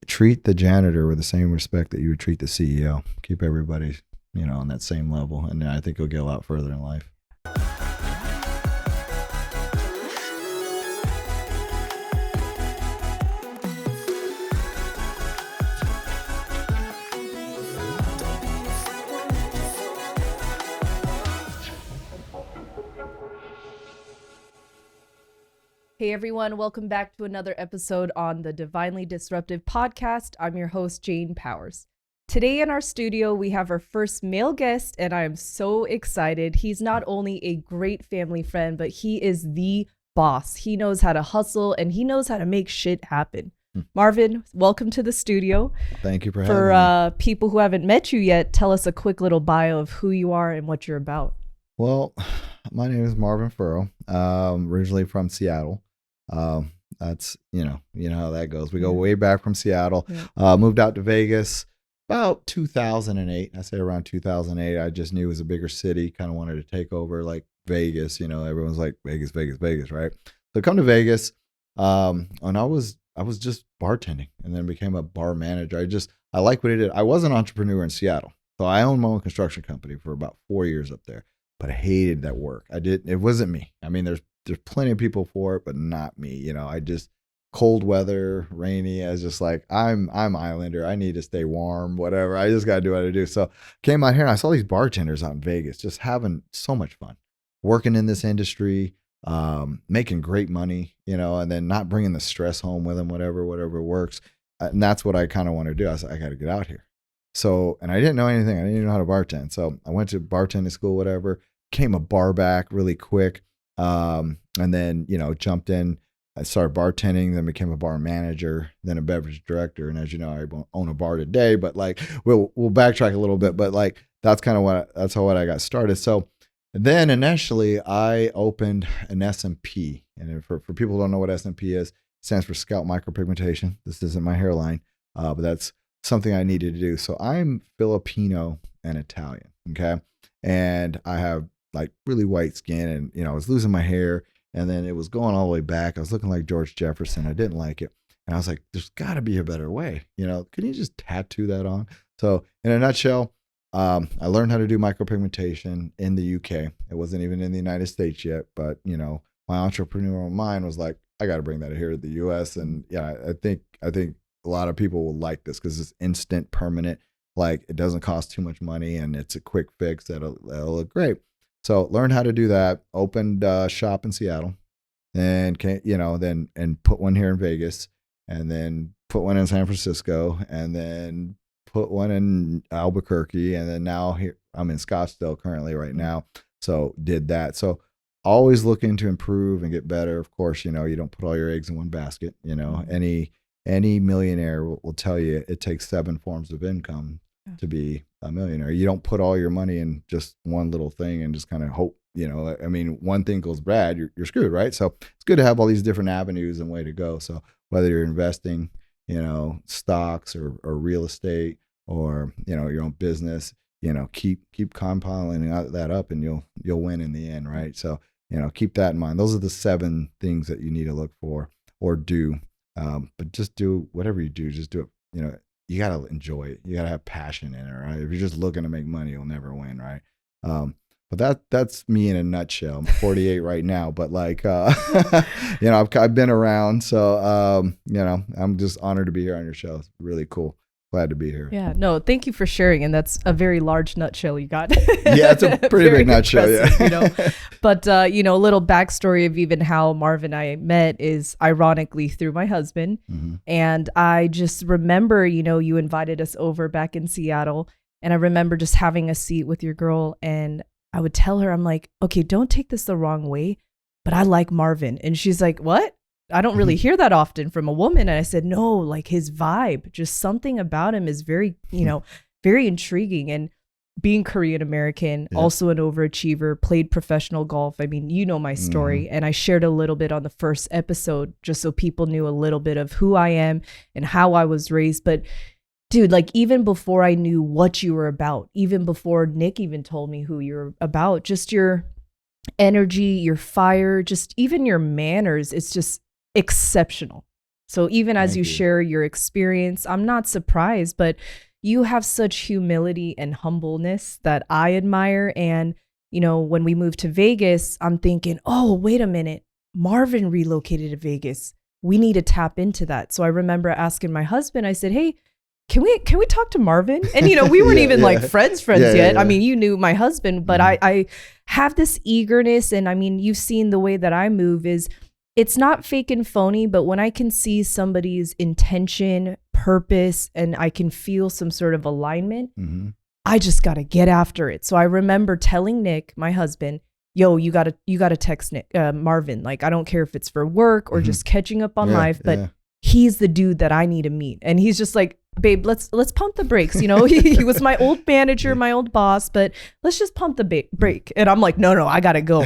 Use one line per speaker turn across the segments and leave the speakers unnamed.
treat the janitor with the same respect that you would treat the CEO. Keep everybody, on that same level. And I think you'll get a lot further in life.
Hey everyone, welcome back to another episode on the Divinely Disruptive podcast. I'm your host, Jane Powers. Today in our studio, we have our first male guest, and I am so excited. He's not only a great family friend, but he is the boss. He knows how to hustle, and he knows how to make shit happen. Marvin, welcome to the studio.
Thank you for having me.
For people who haven't met you yet, tell us a quick little bio of who you are and what you're about.
Well, my name is Marvin Furrow, originally from Seattle. That's, you know how that goes. We go way back from Seattle, moved out to Vegas about 2008. I say around 2008. I just knew it was a bigger city, kind of wanted to take over like Vegas, everyone's like Vegas, Vegas, Vegas, right? So come to Vegas, and I was just bartending and then became a bar manager. I like what I did. I was an entrepreneur in Seattle. So I owned my own construction company for about 4 years up there, but I hated that work. It wasn't me. I mean, there's plenty of people for it, but not me. I just cold weather, rainy. I was just like, I'm Islander. I need to stay warm, whatever. I just got to do what I do. So came out here and I saw these bartenders out in Vegas, just having so much fun, working in this industry, making great money, and then not bringing the stress home with them, whatever works. And that's what I kind of want to do. I was like, I got to get out here. So, and I didn't know anything. I didn't even know how to bartend. So I went to bartending school, whatever, became a bar back really quick. And then, jumped in, I started bartending, then became a bar manager, then a beverage director. And as you know, I won't own a bar today, but like, we'll backtrack a little bit, but like, that's kind of that's how I got started. So then initially I opened an SMP, and for people who don't know what SMP is, it stands for scalp micro-pigmentation. This isn't my hairline, but that's something I needed to do. So I'm Filipino and Italian. Okay. And I have like really white skin, and I was losing my hair, and then it was going all the way back. I was looking like George Jefferson. I didn't like it, and I was like, "There's got to be a better way." Can you just tattoo that on? So, in a nutshell, I learned how to do micropigmentation in the UK. It wasn't even in the United States yet, but my entrepreneurial mind was like, "I got to bring that here to the US." And yeah, I think a lot of people will like this because it's instant, permanent. Like it doesn't cost too much money, and it's a quick fix that'll look great. So learned how to do that, opened a shop in Seattle, and then put one here in Vegas, and then put one in San Francisco, and then put one in Albuquerque, and then now here I'm in Scottsdale currently right now. So did that. So always looking to improve and get better. Of course, you don't put all your eggs in one basket. Any millionaire will tell you it takes 7 forms of income to be a millionaire. You don't put all your money in just one little thing and just kind of hope, one thing goes bad, you're screwed, right? So it's good to have all these different avenues and way to go. So whether you're investing, stocks or real estate or, your own business, keep compiling that up, and you'll win in the end, right? So, keep that in mind. Those are the 7 things that you need to look for or do. But just do whatever you do, just do it. You got to enjoy it. You got to have passion in it, right? If you're just looking to make money, you'll never win, right? But that's me in a nutshell. I'm 48 right now, but like, I've been around. So, I'm just honored to be here on your show. It's really cool. Glad to be here.
Yeah, no, thank you for sharing. And that's a very large nutshell you got.
Yeah, it's a pretty big nutshell. Yeah.
But, a little backstory of even how Marv and I met is ironically through my husband. Mm-hmm. And I just remember, you invited us over back in Seattle. And I remember just having a seat with your girl. And I would tell her, I'm like, okay, don't take this the wrong way, but I like Marvin. And she's like, what? I don't really hear that often from a woman. And I said, no, like his vibe, just something about him is very, very intriguing. And being Korean American, also an overachiever, played professional golf. I mean, my story. And I shared a little bit on the first episode just so people knew a little bit of who I am and how I was raised. But dude, like even before I knew what you were about, even before Nick even told me who you're about, just your energy, your fire, just even your manners, it's just exceptional. So even as
Thank
you
you.
share your experience, I'm not surprised, but you have such humility and humbleness that I admire. And, you know, when we moved to Vegas, I'm thinking, oh, wait a minute, Marvin relocated to Vegas. We need to tap into that. So I remember asking my husband, I said, hey, can we talk to Marvin? And, you know, we weren't even like friends yet. I mean, you knew my husband, but I have this eagerness. And I mean, you've seen the way that I move is it's not fake and phony, but when I can see somebody's intention, purpose, and I can feel some sort of alignment, I just got to get after it. So I remember telling Nick, my husband, yo, you gotta text Nick, Marvin. Like, I don't care if it's for work or just catching up on life, but he's the dude that I need to meet. And he's just like, babe, let's pump the brakes. You know, he was my old manager, my old boss, but let's just pump the brake. And I'm like, no, I gotta go.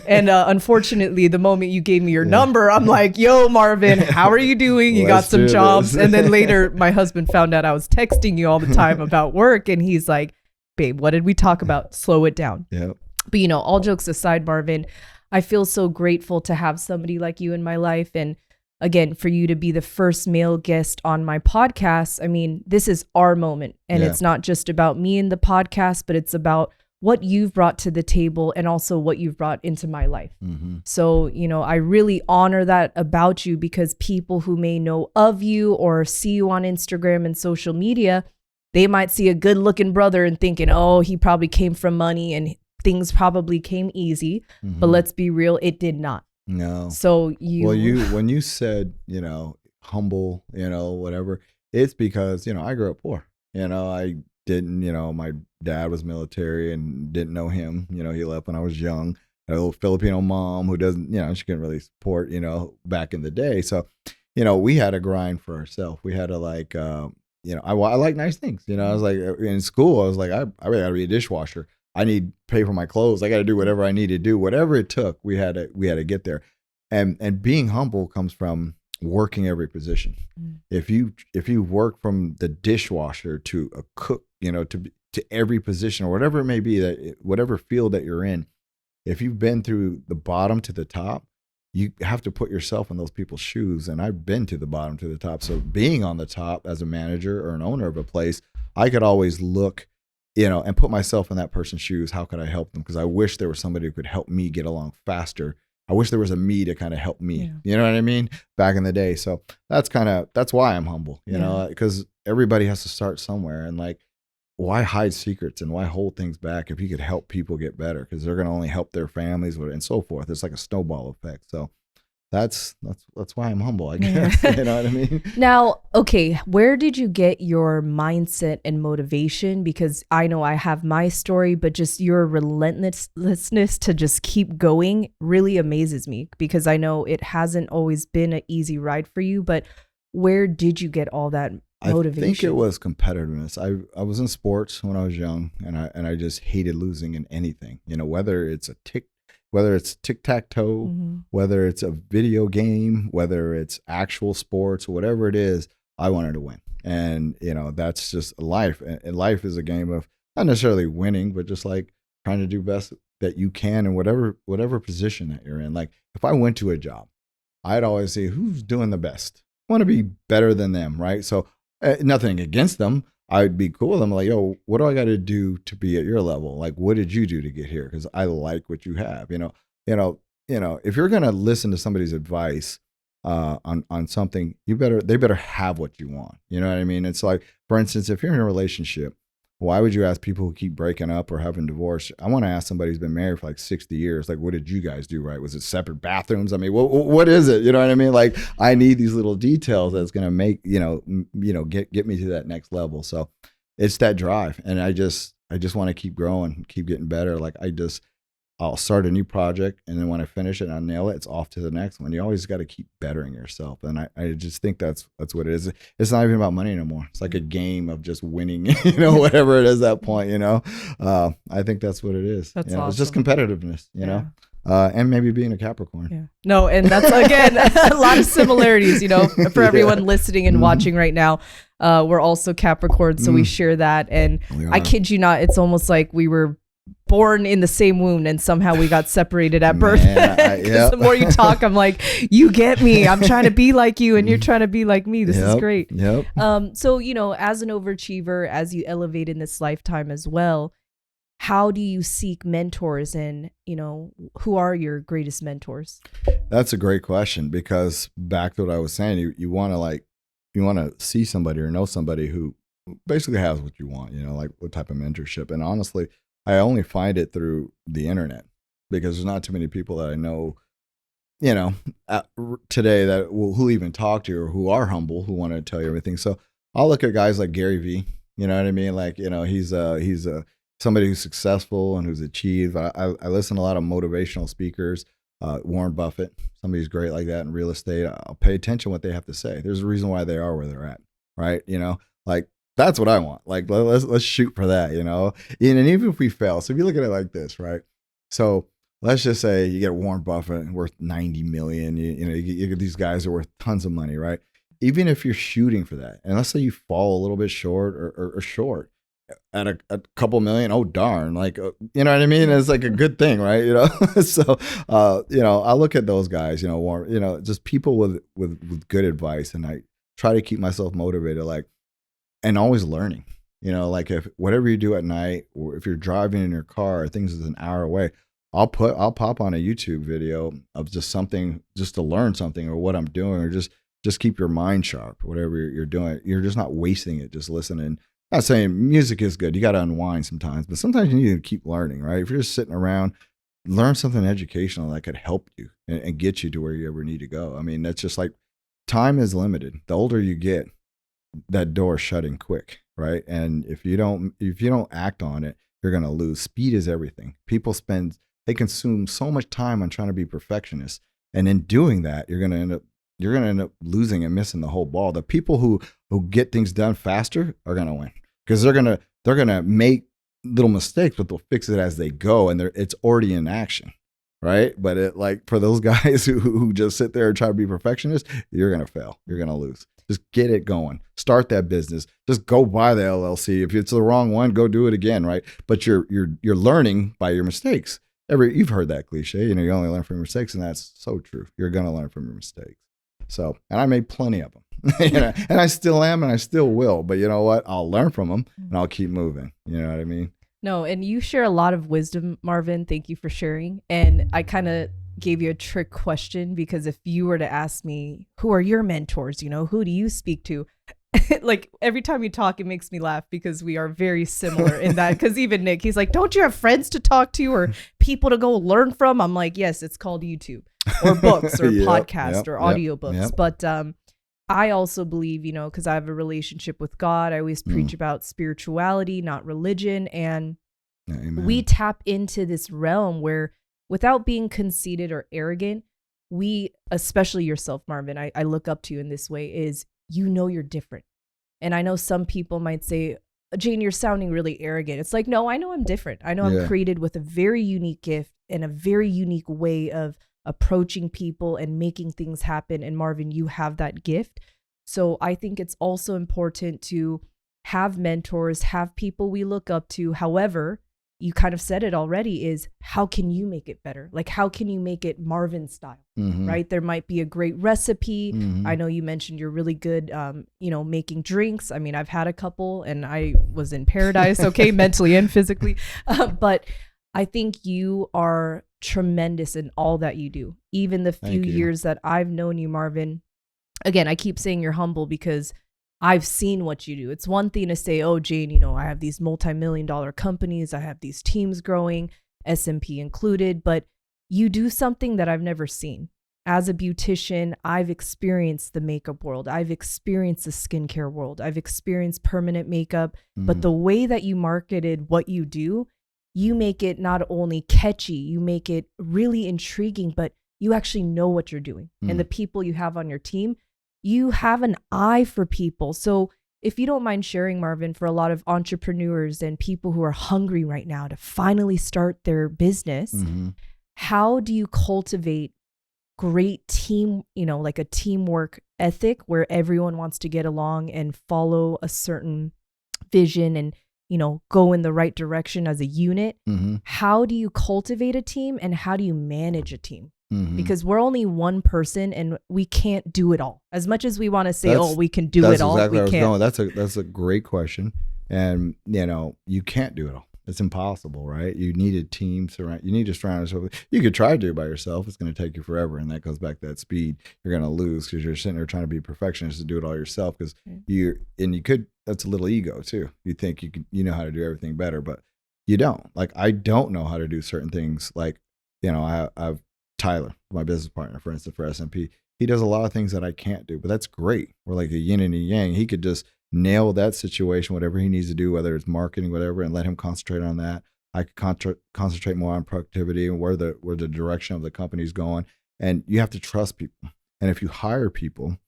And unfortunately, the moment you gave me your number, I'm like, yo, Marvin, how are you doing? You got some jobs. And then later, my husband found out I was texting you all the time about work. And he's like, babe, what did we talk about? Slow it down.
Yep.
But, you know, all jokes aside, Marvin, I feel so grateful to have somebody like you in my life. And again, for you to be the first male guest on my podcast, I mean, this is our moment. And it's not just about me and the podcast, but it's about what you've brought to the table and also what you've brought into my life. So, you know, I really honor that about you, because people who may know of you or see you on Instagram and social media, they might see a good looking brother and thinking, oh, he probably came from money and things probably came easy. But let's be real, it did not.
No.
So
when you said, you know, humble, you know, whatever, it's because, you know, I grew up poor. You know, I didn't, you know, my dad was military and didn't know him. You know, he left when I was young. I had a little Filipino mom who doesn't, you know, she couldn't really support, you know, back in the day. So, you know, we had to grind for ourselves. We had to like, you know, I like nice things. You know, I was like in school, I was like, I really got to be a dishwasher. I need to pay for my clothes. I got to do whatever I need to do, whatever it took. We had to get there, and being humble comes from working every position. If you work from the dishwasher to a cook, you know, to every position or whatever it may be, whatever field that you're in, if you've been through the bottom to the top, you have to put yourself in those people's shoes. And I've been to the bottom to the top. So being on the top as a manager or an owner of a place, I could always look, you know, and put myself in that person's shoes. How could I help them? Because I wish there was somebody who could help me get along faster. I wish there was a me to kind of help me. You know what I mean? Back in the day. So that's why I'm humble, you know, because everybody has to start somewhere. And like, why hide secrets and why hold things back if you could help people get better? Because they're going to only help their families and so forth. It's like a snowball effect. So that's why I'm humble, I guess. You know what I mean?
Now, okay, where did you get your mindset and motivation? Because I know I have my story, but just your relentlessness to just keep going really amazes me, because I know it hasn't always been an easy ride for you. But where did you get all that motivation?
I think it was competitiveness. I was in sports when I was young, and I just hated losing in anything. You know, whether it's tic-tac-toe, whether it's a video game, whether it's actual sports, whatever it is, I wanted to win. And, you know, that's just life. And life is a game of not necessarily winning, but just like trying to do best that you can in whatever position that you're in. Like if I went to a job, I'd always say, who's doing the best? I want to be better than them, right? So nothing against them. I'd be cool. I'm like, yo, what do I got to do to be at your level? Like, what did you do to get here? Because I like what you have. You know, if you're gonna listen to somebody's advice on something, they better have what you want. You know what I mean? It's like, for instance, if you're in a relationship, why would you ask people who keep breaking up or having divorce? I want to ask somebody who's been married for like 60 years, like, what did you guys do right? Was it separate bathrooms? I mean, what is it? You know what I mean? Like, I need these little details that's going to make, get me to that next level. So it's that drive. And I just want to keep growing, keep getting better. Like I'll start a new project, and then when I finish it and I nail it, it's off to the next one. You always got to keep bettering yourself. And I just think that's what it is. It's not even about money anymore. It's like a game of just winning, whatever it is at that point, I think that's what it is.
That's awesome.
It's just competitiveness, know, and maybe being a Capricorn.
Yeah. No, and that's, again, a lot of similarities, for everyone listening and watching right now. We're also Capricorn, so we share that. And I kid you not, it's almost like we were born in the same womb and somehow we got separated at birth. Yep. The more you talk, I'm like, you get me. I'm trying to be like you and you're trying to be like me. This is great.
Yep.
So, as an overachiever, as you elevate in this lifetime as well, how do you seek mentors, and, who are your greatest mentors?
That's a great question, because back to what I was saying, you want to see somebody or know somebody who basically has what you want, like what type of mentorship. And honestly, I only find it through the internet, because there's not too many people that I know, today that who even talk to you or who are humble, who want to tell you everything. So I'll look at guys like Gary Vee, you know what I mean? Like, he's somebody who's successful and who's achieved. I listen to a lot of motivational speakers, Warren Buffett, somebody's great like that in real estate. I'll pay attention to what they have to say. There's a reason why they are where they're at, right? Like, that's what I want. Like, let's shoot for that, And even if we fail, so if you look at it like this, right? So let's just say you get Warren Buffett worth 90 million. You get these guys that are worth tons of money, right? Even if you're shooting for that, and let's say you fall a little bit short or short at a couple million, oh darn, like, you know what I mean? It's like a good thing, right? So I look at those guys, Warren, just people with good advice, and I try to keep myself motivated, like. And always learning, like if whatever you do at night, or if you're driving in your car, things is an hour away, I'll pop on a YouTube video of just something, just to learn something or what I'm doing, or just keep your mind sharp, whatever you're doing. You're just not wasting it, just listening. Not saying music is good. You got to unwind sometimes, but sometimes you need to keep learning, right? If you're just sitting around, learn something educational that could help you and get you to where you ever need to go. I mean, that's just like, time is limited. The older you get, that door is shutting quick, right? And if you don't act on it, you're going to lose. Speed is everything. People consume so much time on trying to be perfectionists, and in doing that, you're going to end up losing and missing the whole ball. The people who get things done faster are going to win, because they're going to make little mistakes, but they'll fix it as they go, and it's already in action, right? But for those guys who just sit there and try to be perfectionists, you're going to fail. You're going to lose. Just get it going. Start that business. Just go buy the LLC. If it's the wrong one, go do it again, right? But you're learning by your mistakes. You've heard that cliche. You only learn from your mistakes, and that's so true. You're gonna learn from your mistakes. So, and I made plenty of them, and I still am, and I still will. But you know what? I'll learn from them, and I'll keep moving. You know what I mean?
No, and you share a lot of wisdom, Marvin. Thank you for sharing. And I kind of gave you a trick question, because if you were to ask me, who are your mentors? Who do you speak to? Like, every time you talk, it makes me laugh, because we are very similar in that. Because even Nick, he's like, don't you have friends to talk to or people to go learn from? I'm like, yes, it's called YouTube or books or podcast or audiobooks. Yep. But I also believe, because I have a relationship with God, I always preach about spirituality, not religion. And we tap into this realm where, without being conceited or arrogant, we, especially yourself, Marvin, I look up to you in this way, is you're different. And I know some people might say, Jane, you're sounding really arrogant. It's like, no, I know I'm different. I know I'm created with a very unique gift and a very unique way of approaching people and making things happen. And Marvin, you have that gift. So I think it's also important to have mentors, have people we look up to. However, you kind of said it already, is how can you make it better? Like, how can you make it Marvin style, right? There might be a great recipe. I know you mentioned you're really good, making drinks. I mean, I've had a couple and I was in paradise, okay, mentally and physically. But I think you are tremendous in all that you do. Even the few years that I've known you, Marvin, again, I keep saying you're humble because I've seen what you do. It's one thing to say, oh, Jane, I have these multi-million-dollar companies. I have these teams growing, SMP included, but you do something that I've never seen. As a beautician, I've experienced the makeup world. I've experienced the skincare world. I've experienced permanent makeup, but the way that you marketed what you do, you make it not only catchy, you make it really intriguing, but you actually know what you're doing. And the people you have on your team, you have an eye for people. So if you don't mind sharing, Marvin, for a lot of entrepreneurs and people who are hungry right now to finally start their business, how do you cultivate great team, like a teamwork ethic where everyone wants to get along and follow a certain vision and go in the right direction as a unit.
Mm-hmm.
How do you cultivate a team and how do you manage a team?
Mm-hmm.
Because we're only one person and we can't do it all. As much as we want to say, we can do it all,
exactly
we can't.
That's a great question. And, you can't do it all. It's impossible, right? You need a team you need to surround yourself. You could try to do it by yourself. It's going to take you forever. And that goes back to that speed. You're going to lose because you're sitting there trying to be a perfectionist to do it all yourself. Because that's a little ego too. You think you know how to do everything better, but you don't. Like, I don't know how to do certain things. Like, I've Tyler, my business partner, for instance, for SMP, he does a lot of things that I can't do, but that's great. We're like a yin and a yang. He could just nail that situation, whatever he needs to do, whether it's marketing, whatever, and let him concentrate on that. I could concentrate more on productivity and where the direction of the company is going. And you have to trust people. And if you hire people,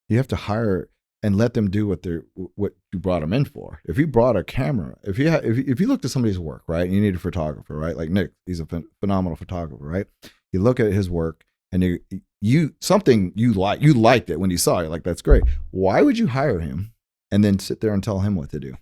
you have to hire and let them do what you brought them in for. If you brought a camera, if you looked at somebody's work, right, and you need a photographer, right, like Nick, he's a phenomenal photographer, right? You look at his work and you liked it when you saw it, like, that's great. Why would you hire him and then sit there and tell him what to do?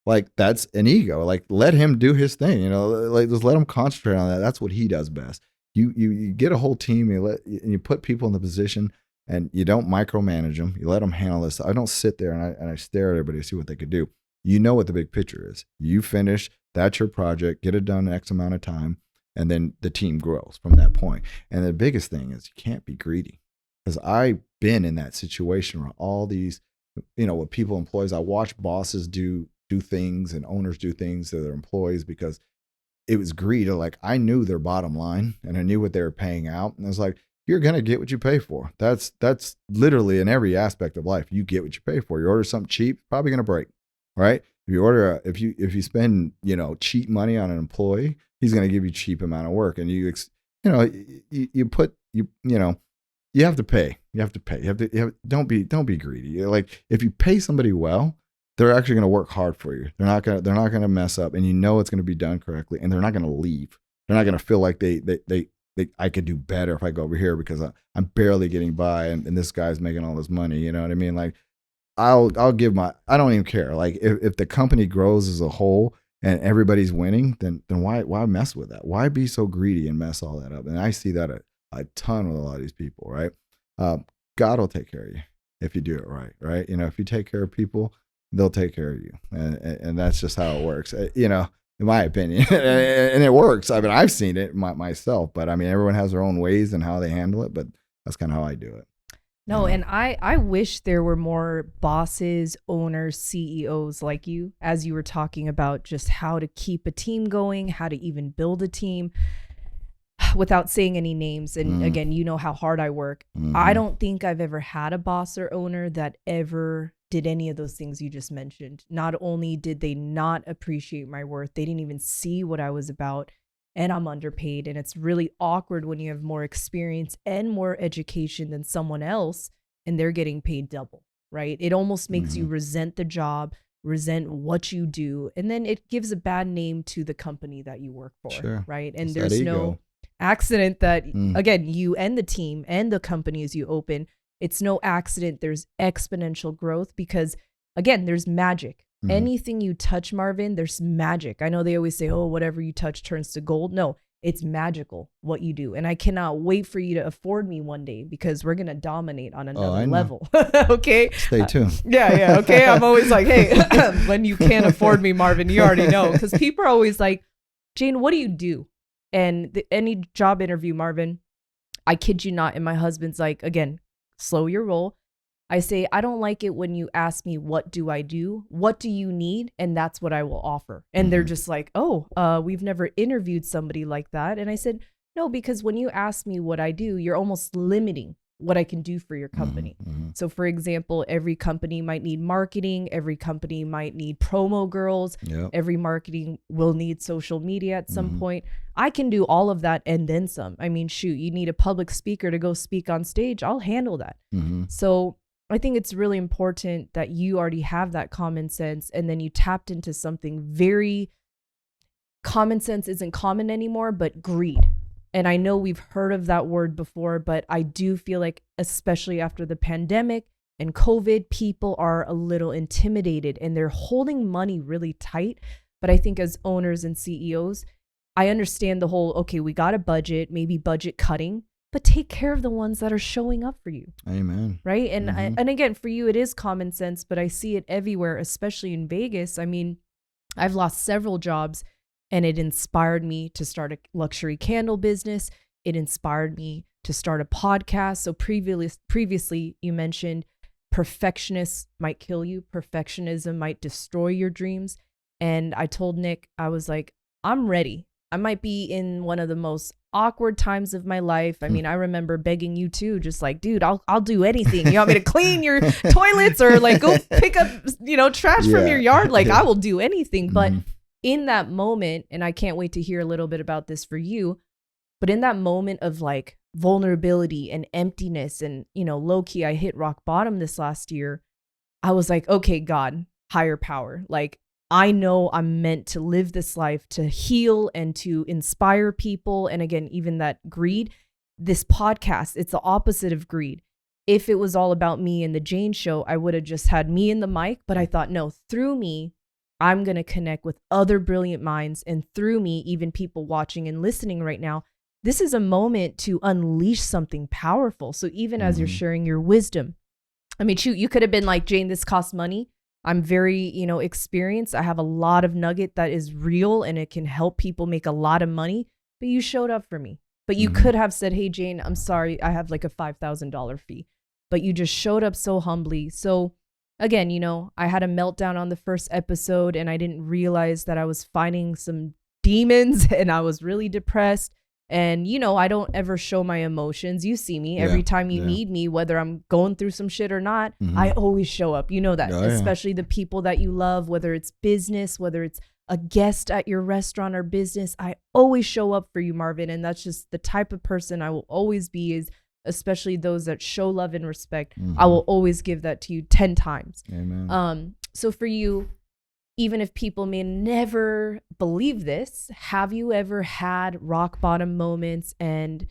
Like, that's an ego. Like, let him do his thing, like, just let him concentrate on that. That's what he does best. You get a whole team, and you put people in the position, and you don't micromanage them. You let them handle this. I don't sit there and I stare at everybody to see what they could do. You know what the big picture is. You finish, that's your project, get it done in X amount of time, and then the team grows from that point. And the biggest thing is you can't be greedy, because I've been in that situation where all these, with people, employees, I watch bosses do things and owners do things to their employees because it was greed. Like, I knew their bottom line and I knew what they were paying out. And I was like, you're going to get what you pay for. That's literally in every aspect of life. You get what you pay for. You order something cheap, probably going to break, right? If you spend, cheap money on an employee, he's going to give you cheap amount of work. And you have to pay. Don't be greedy. Like, if you pay somebody well, they're actually going to work hard for you. They're not going to mess up, and it's going to be done correctly, and they're not going to leave. They're not going to feel like I could do better if I go over here because I'm barely getting by, and this guy's making all this money. You know what I mean? Like, I don't even care. Like, if the company grows as a whole and everybody's winning, then why mess with that? Why be so greedy and mess all that up? And I see that a ton with a lot of these people, right? God will take care of you if you do it right? If you take care of people, they'll take care of you, and that's just how it works. In my opinion, and it works. I mean, I've seen it myself, but I mean, everyone has their own ways and how they handle it. But that's kind of how I do it.
No, and I wish there were more bosses, owners, CEOs like you, as you were talking about just how to keep a team going, how to even build a team without saying any names. And again, how hard I work. I don't think I've ever had a boss or owner that ever did any of those things you just mentioned. Not only did they not appreciate my worth, they didn't even see what I was about. And I'm underpaid. And it's really awkward when you have more experience and more education than someone else and they're getting paid double, right? It almost makes you resent the job, resent what you do. And then it gives a bad name to the company that you work for, right? And there's no accident that, again, you and the team and the companies you open, it's no accident there's exponential growth because, again, there's magic. Anything you touch, Marvin, there's magic. I know they always say, oh, whatever you touch turns to gold. No, it's magical what you do. And I cannot wait for you to afford me one day because we're going to dominate on another level. Okay.
Stay tuned.
Yeah. Okay. I'm always like, hey, when you can't afford me, Marvin, you already know. Because people are always like, Jane, what do you do? And any job interview, Marvin, I kid you not. And my husband's like, again, slow your roll. I say, I don't like it when you ask me, what do I do? What do you need? And that's what I will offer. And they're just like, oh, we've never interviewed somebody like that. And I said, no, because when you ask me what I do, you're almost limiting what I can do for your company. So for example, every company might need marketing. Every company might need promo girls. Every marketing will need social media at some point. I can do all of that and then some. I mean, shoot, you need a public speaker to go speak on stage. I'll handle that. So I think it's really important that you already have that common sense and then you tapped into something very common sense isn't common anymore, but greed. And I know we've heard of that word before, but I do feel like, especially after the pandemic and COVID, people are a little intimidated and they're holding money really tight. But I think as owners and CEOs, I understand the whole, okay, we got a budget, maybe budget cutting, but take care of the ones that are showing up for you.
Amen.
Right. And and again, for you, it is common sense, but I see it everywhere, especially in Vegas. I mean, I've lost several jobs, and it inspired me to start a luxury candle business. It inspired me to start a podcast. So previously you mentioned perfectionists might kill you. Perfectionism might destroy your dreams. And I told Nick, I was like, I'm ready. I might be in one of the most awkward times of my life. I mean, I remember begging you too, just like, dude, I'll do anything. You want me to clean your toilets or like go pick up, trash from your yard? Like I will do anything. But in that moment, and I can't wait to hear a little bit about this for you, but in that moment of like vulnerability and emptiness and, low key, I hit rock bottom this last year. I was like, okay, God, higher power. Like, I know I'm meant to live this life, to heal and to inspire people. And again, even that greed, this podcast, it's the opposite of greed. If it was all about me and the Jane Show, I would have just had me and the mic. But I thought, no, through me, I'm going to connect with other brilliant minds. And through me, even people watching and listening right now, this is a moment to unleash something powerful. So even as you're sharing your wisdom, I mean, shoot, you could have been like, Jane, this costs money. I'm very, experienced. I have a lot of nugget that is real and it can help people make a lot of money, but you showed up for me. But you could have said, hey, Jane, I'm sorry, I have like a $5,000 fee, but you just showed up so humbly. So again, I had a meltdown on the first episode and I didn't realize that I was fighting some demons and I was really depressed. And, I don't ever show my emotions. You see me every time you need me, whether I'm going through some shit or not, I always show up. You know that, especially the people that you love, whether it's business, whether it's a guest at your restaurant or business, I always show up for you, Marvin. And that's just the type of person I will always be, is especially those that show love and respect. I will always give that to you 10 times.
Amen.
So for you, even if people may never believe this, have you ever had rock bottom moments, and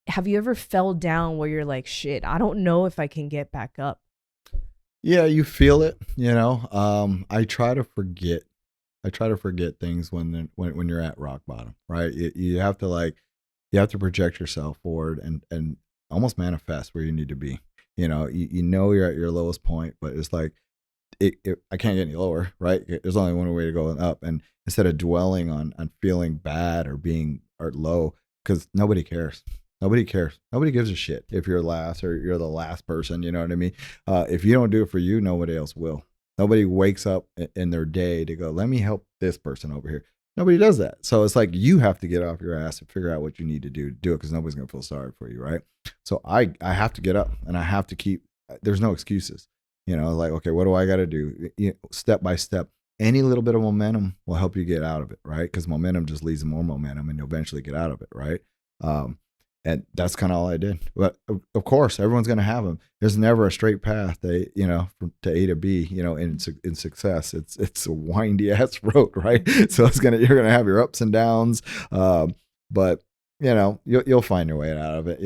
have you ever fell down where you're like, shit, I don't know if I can get back up?
Yeah, you feel it, I try to forget things when you're at rock bottom, right? You have to project yourself forward and almost manifest where you need to be. You're at your lowest point, but it's like, I can't get any lower, right? There's only one way to go up. And instead of dwelling on feeling bad or being low, because nobody cares. Nobody gives a shit if you're last or you're the last person. You know what I mean? If you don't do it for you, nobody else will. Nobody wakes up in their day to go, let me help this person over here. Nobody does that. So it's like you have to get off your ass and figure out what you need to do it, because nobody's going to feel sorry for you, right? So I have to get up and I have to keep, there's no excuses. Like, okay, what do I got to do? Step by step. Any little bit of momentum will help you get out of it, right? Because momentum just leads to more momentum and you'll eventually get out of it, right? And that's kind of all I did. But of course, everyone's going to have them. There's never a straight path, from to A to B, in success. It's a windy ass road, right? So you're going to have your ups and downs. But you'll find your way out of it.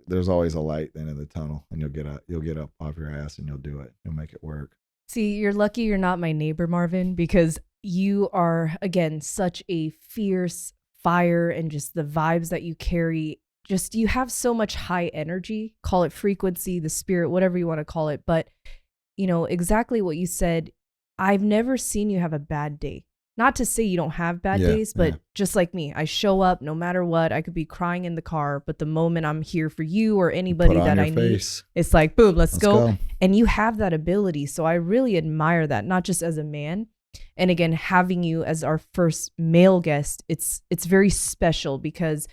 There's always a light at the end of the tunnel, and you'll get up off your ass and you'll do it. You'll make it work.
See, you're lucky you're not my neighbor, Marvin, because you are, again, such a fierce fire, and just the vibes that you carry. Just, you have so much high energy, call it frequency, the spirit, whatever you want to call it. But, exactly what you said, I've never seen you have a bad day. Not to say you don't have bad days, but just like me, I show up no matter what. I could be crying in the car, but the moment I'm here for you or anybody that I need, it's like, boom, let's go. And you have that ability. So I really admire that, not just as a man. And again, having you as our first male guest, it's very special, because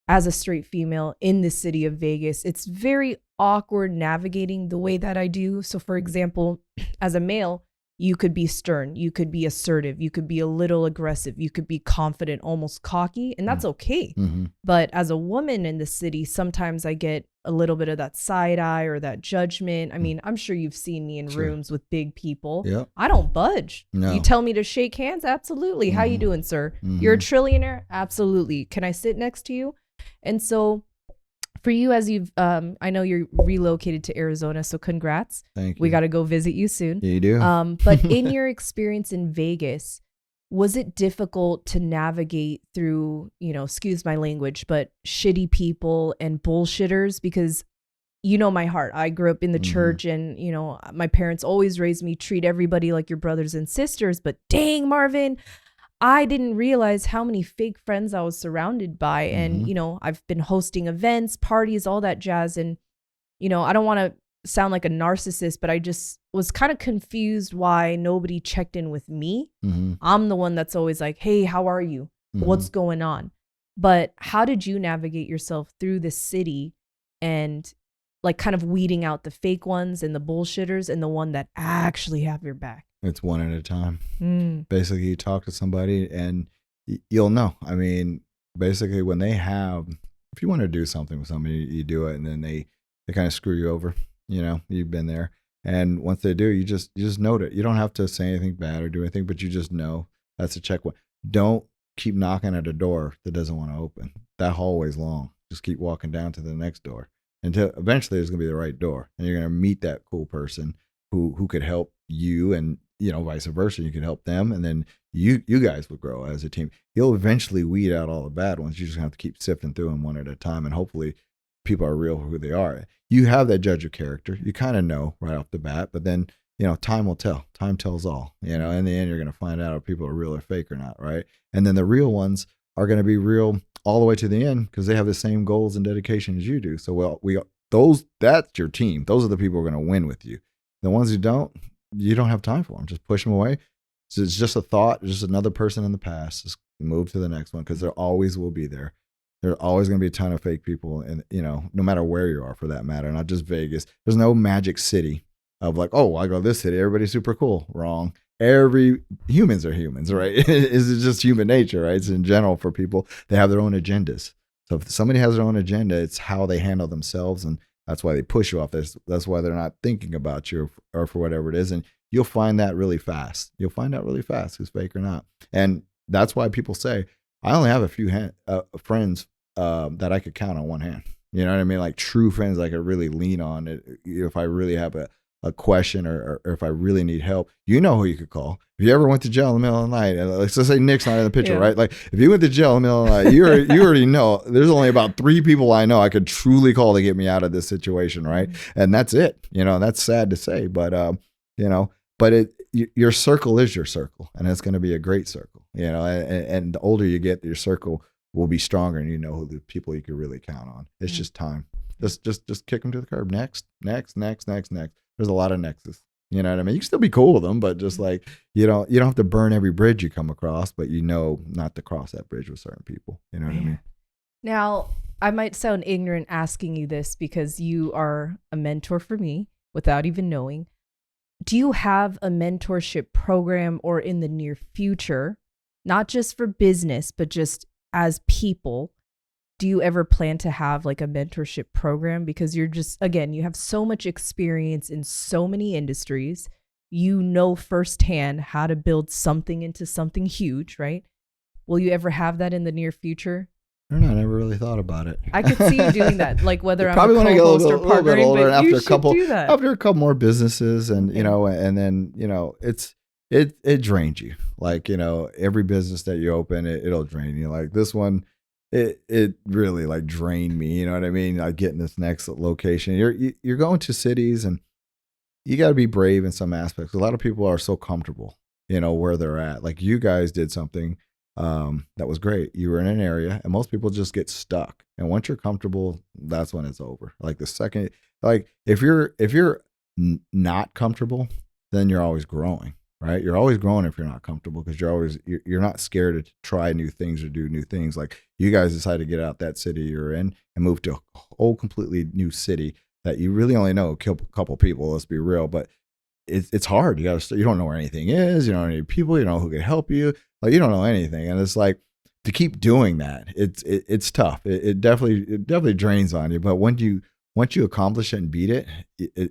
as a straight female in the city of Vegas, it's very awkward navigating the way that I do. So for example, as a male, you could be stern, you could be assertive, you could be a little aggressive, you could be confident, almost cocky, and that's okay. But as a woman in the city, sometimes I get a little bit of that side eye or that judgment. I mean, I'm sure you've seen me in rooms with big people. I don't budge. No. You tell me to shake hands? Absolutely. How you doing, sir? You're a trillionaire? Absolutely. Can I sit next to you? And so for you, as you've, I know you're relocated to Arizona, so congrats.
Thank you.
We got to go visit you soon.
Yeah, you do.
But in your experience in Vegas, was it difficult to navigate through, excuse my language, but shitty people and bullshitters? Because my heart. I grew up in the church, and, my parents always raised me, treat everybody like your brothers and sisters. But dang, Marvin, I didn't realize how many fake friends I was surrounded by. And, I've been hosting events, parties, all that jazz. And, I don't want to sound like a narcissist, but I just was kind of confused why nobody checked in with me. I'm the one that's always like, hey, how are you? What's going on? But how did you navigate yourself through the city and like kind of weeding out the fake ones and the bullshitters and the one that actually have your back?
It's one at a time. Basically, you talk to somebody and you'll know. I mean, basically when if you want to do something with somebody, you do it, and then they kind of screw you over. You've been there. And once they do, you just note it. You don't have to say anything bad or do anything, but you just know that's a check. Don't keep knocking at a door that doesn't want to open. That hallway's long. Just keep walking down to the next door until eventually there's going to be the right door. And you're going to meet that cool person who could help you, and, vice versa. You could help them. And then you guys will grow as a team. You'll eventually weed out all the bad ones. You just have to keep sifting through them one at a time. And hopefully people are real for who they are. You have that judge of character. You kind of know right off the bat, but then, time will tell. Time tells all. In the end, you're going to find out if people are real or fake or not, right? And then the real ones are going to be real all the way to the end because they have the same goals and dedication as you do. So, that's your team. Those are the people who are going to win with you. The ones who don't, you don't have time for them. Just push them away. So it's just a thought, just another person in the past. Just move to the next one because there always will be there. There's always going to be a ton of fake people, and no matter where you are for that matter, not just Vegas. There's no magic city of like, oh, I go to this city, everybody's super cool. Wrong. Humans are humans, right? It's just human nature, right? It's in general for people, they have their own agendas. So if somebody has their own agenda, it's how they handle themselves, and that's why they push you off. That's why they're not thinking about you or for whatever it is, and you'll find that really fast. You'll find out really fast who's fake or not, and that's why people say, I only have a few friends that I could count on one hand. You know what I mean? Like true friends I could really lean on if I really have a question or if I really need help. You know who you could call. If you ever went to jail in the middle of the night, and let's say Nick's not in the picture, right? Like if you went to jail in the middle of the night, you already know there's only about 3 people I know I could truly call to get me out of this situation, right? And that's it. That's sad to say, but your circle is your circle, and it's going to be a great circle, and the older you get, your circle will be stronger, and who the people you can really count on. It's just time. Just kick them to the curb. Next. There's a lot of nexus. You know what I mean? You can still be cool with them, but just like, you don't have to burn every bridge you come across, but not to cross that bridge with certain people. You know what I mean?
Now, I might sound ignorant asking you this because you are a mentor for me without even knowing. Do you have a mentorship program, or in the near future, not just for business, but just as people, do you ever plan to have like a mentorship program? Because you're just, again, you have so much experience in so many industries. You know firsthand how to build something into something huge, right? Will you ever have that in the near future?
I don't know. I never really thought about it.
I could see you doing that, like whether I'm
probably
a
when I get a little bit older,
but
after a couple more businesses, and and then it drains you. Like every business that you open, it'll drain you. Like this one, it really like drained me. You know what I mean? Like getting this next location. You're going to cities, and you got to be brave in some aspects. A lot of people are so comfortable, where they're at. Like you guys did something that was great. You were in an area, and most people just get stuck. And once you're comfortable, that's when it's over. Like the second, like if you're not comfortable, then you're always growing, right? You're always growing if you're not comfortable, because you're not scared to try new things or do new things. Like you guys decided to get out that city you're in and move to a whole completely new city that you really only know a couple people. Let's be real, but it's hard. You don't know where anything is. You don't know any people. You don't know who can help you. Like you don't know anything, and it's like to keep doing that. It's tough. It definitely drains on you. But once you accomplish it and beat it,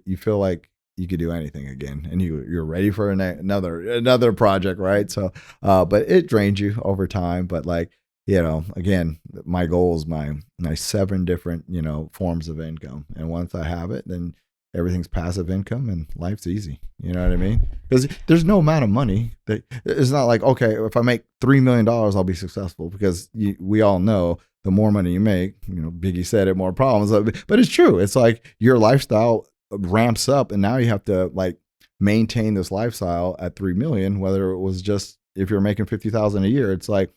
you feel like you could do anything again, and you're ready for another project, right? So, but it drains you over time. But like again, my goal is my 7 different forms of income, and once I have it, then everything's passive income and life's easy. You know what I mean? Because there's no amount of money that it's not like, okay, if I make $3 million, I'll be successful, because we all know the more money you make, Biggie said it, more problems. But it's true. It's like your lifestyle ramps up, and now you have to like maintain this lifestyle at 3 million, whether it was just, if you're making 50,000 a year, it's like,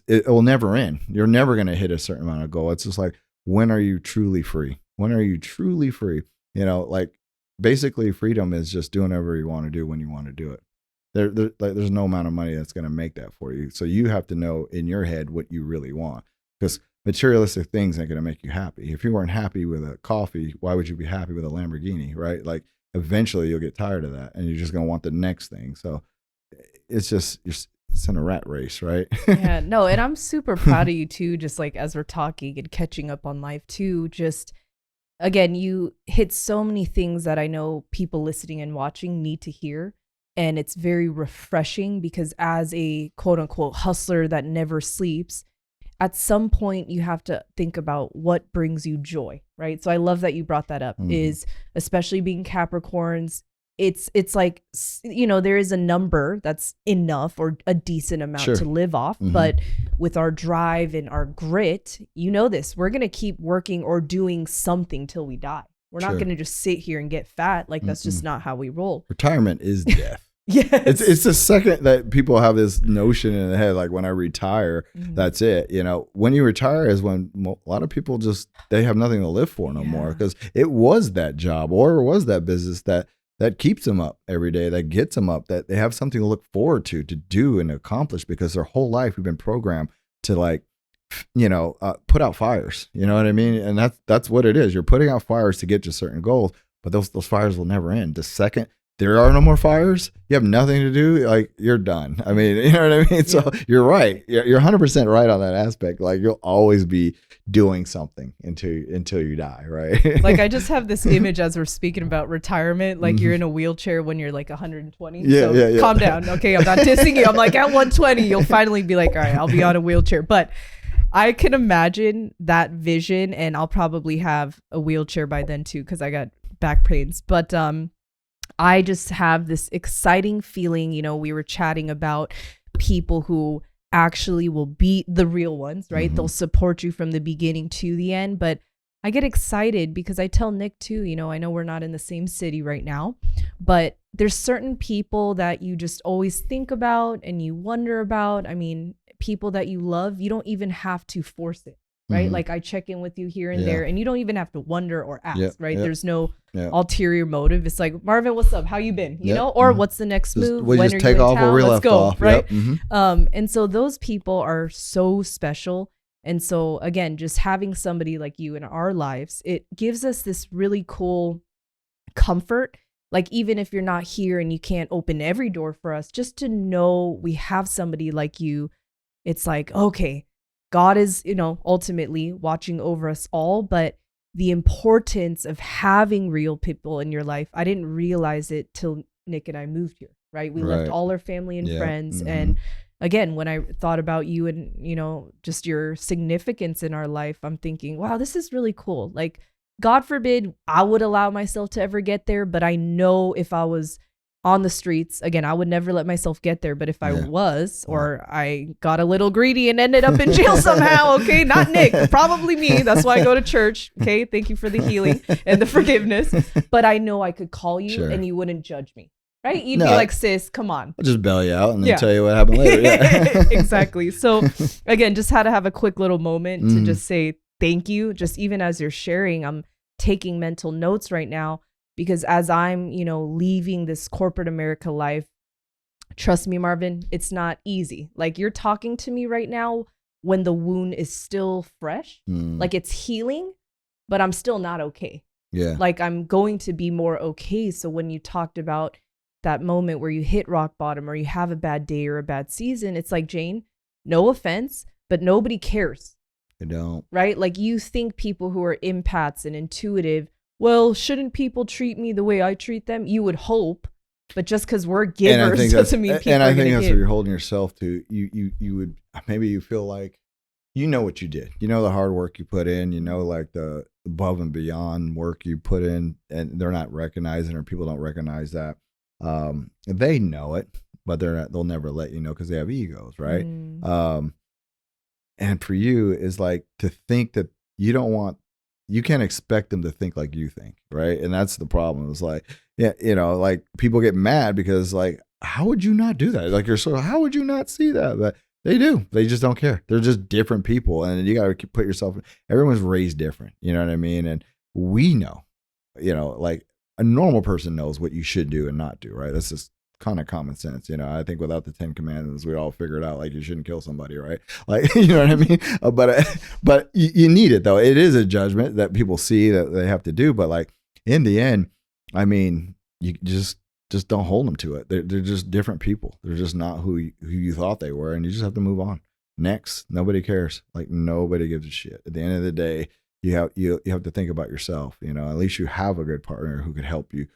it will never end. You're never going to hit a certain amount of goal. It's just like, when are you truly free? When are you truly free? Like basically freedom is just doing whatever you want to do when you want to do it. There's no amount of money that's going to make that for you. So you have to know in your head what you really want, because materialistic things ain't going to make you happy. If you weren't happy with a coffee, why would you be happy with a Lamborghini, right? Like eventually you'll get tired of that, and you're just going to want the next thing. So it's just, it's in a rat race, right?
Yeah, no, and I'm super proud of you too, just like as we're talking and catching up on life too. Just again, you hit so many things that I know people listening and watching need to hear. And it's very refreshing, because as a quote unquote hustler that never sleeps, at some point you have to think about what brings you joy, right? So I love that you brought that up, is especially being Capricorns. It's like, there is a number that's enough or a decent amount to live off. But with our drive and our grit, this, we're going to keep working or doing something till we die. We're not going to just sit here and get fat. Like that's just not how we roll.
Retirement is death.
Yes.
It's the second that people have this notion in their head, like when I retire, that's it. When you retire is when a lot of people they have nothing to live for no more, because it was that job or it was that business that keeps them up every day, that gets them up, that they have something to look forward to do and accomplish, because their whole life we've been programmed to like, put out fires. You know what I mean? And that's what it is. You're putting out fires to get to certain goals, but those fires will never end. The second there are no more fires, you have nothing to do, like you're done. I mean, you know what I mean? So you're right. You're 100% right on that aspect. Like you'll always be doing something until you die, right?
Like I just have this image as we're speaking about retirement, like you're in a wheelchair when you're like 120. Yeah. Calm down. Okay, I'm not dissing you. I'm like at 120, you'll finally be like, all right, I'll be on a wheelchair. But I can imagine that vision, and I'll probably have a wheelchair by then too, because I got back pains. But I just have this exciting feeling, we were chatting about people who actually will be the real ones, right? They'll support you from the beginning to the end. But I get excited because I tell Nick too, I know we're not in the same city right now, but there's certain people that you just always think about and you wonder about. I mean, people that you love, you don't even have to force it. Right? Like I check in with you here and there, and you don't even have to wonder or ask, right? There's no ulterior motive. It's like, Marvin, what's up? How you been? Or what's the next move?
When are you in town? Let's go,
right? And so those people are so special. And so again, just having somebody like you in our lives, it gives us this really cool comfort. Like even if you're not here and you can't open every door for us, just to know we have somebody like you, it's like, okay, God is, ultimately watching over us all, but the importance of having real people in your life, I didn't realize it till Nick and I moved here, right? We left all our family and friends. And again, when I thought about you and, just your significance in our life, I'm thinking, wow, this is really cool. Like, God forbid I would allow myself to ever get there, but I know if I was on the streets, again, I would never let myself get there. But if I was, or I got a little greedy and ended up in jail somehow, okay, not Nick, probably me. That's why I go to church. Okay. Thank you for the healing and the forgiveness. But I know I could call you and you wouldn't judge me, right? You'd be like, sis, come on.
I'll just bail you out and then tell you what happened later. Yeah.
Exactly. So again, just had to have a quick little moment to just say thank you. Just even as you're sharing, I'm taking mental notes right now. Because as I'm, leaving this corporate America life, trust me, Marvin, it's not easy. Like you're talking to me right now when the wound is still fresh, like it's healing, but I'm still not okay.
Yeah.
Like I'm going to be more okay. So when you talked about that moment where you hit rock bottom or you have a bad day or a bad season, it's like, Jane, no offense, but nobody cares.
They don't.
Right? Like you think people who are empaths and intuitive, well, shouldn't people treat me the way I treat them? You would hope, but just because we're givers doesn't mean people are going to give.
And I think that's what you're holding yourself to. You would, maybe you feel like, what you did. The hard work you put in, like the above and beyond work you put in, and they're not recognizing, or people don't recognize that. They know it, but they'll never let you know because they have egos, right? And for you is like to think that you can't expect them to think like you think, right? And that's the problem. It's like, yeah, like people get mad because like, how would you not do that? Like how would you not see that? But they do. They just don't care. They're just different people, and you got to put yourself. Everyone's raised different. You know what I mean? And we know, like a normal person knows what you should do and not do, right? That's just kind of common sense. I think without the 10 commandments, we all figured out like you shouldn't kill somebody, right? Like, you know what I mean? But you need it though. It is a judgment that people see that they have to do. But like in the end, I mean, you just don't hold them to it. They're just different people. They're just not who you thought they were, and you just have to move on. Next, nobody cares. Like nobody gives a shit. At the end of the day, you have to think about yourself. At least you have a good partner who could help you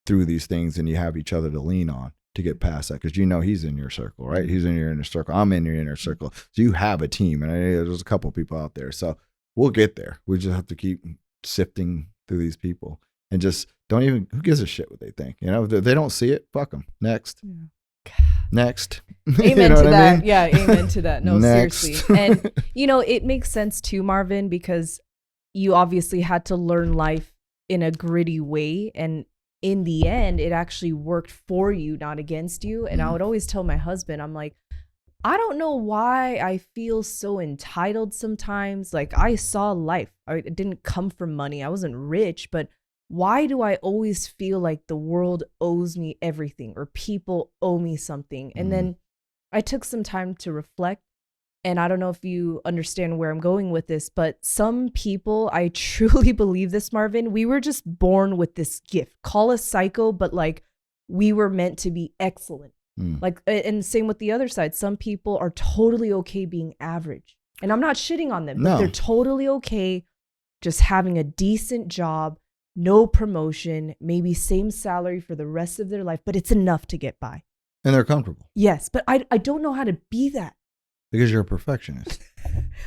through these things, and you have each other to lean on to get past that, because he's in your circle, right? He's in your inner circle. I'm in your inner circle. So you have a team, and there's a couple people out there. So we'll get there. We just have to keep sifting through these people, and just don't even, who gives a shit what they think? If they don't see it, fuck them. Next. Yeah. Next.
Amen to that. I mean? Yeah, amen to that. No,
Next.
seriously. And, it makes sense too, Marvin, because you obviously had to learn life in a gritty way. And in the end, it actually worked for you, not against you. And I would always tell my husband, I'm like, I don't know why I feel so entitled sometimes. Like I saw life. It didn't come from money. I wasn't rich, but why do I always feel like the world owes me everything, or people owe me something? And then I took some time to reflect. And I don't know if you understand where I'm going with this, but some people, I truly believe this, Marvin, we were just born with this gift. Call us psycho, but like we were meant to be excellent. Like, and same with the other side. Some people are totally okay being average. And I'm not shitting on them, but they're totally okay just having a decent job, no promotion, maybe same salary for the rest of their life, but it's enough to get by.
And they're comfortable.
Yes, but I don't know how to be that.
Because you're a perfectionist.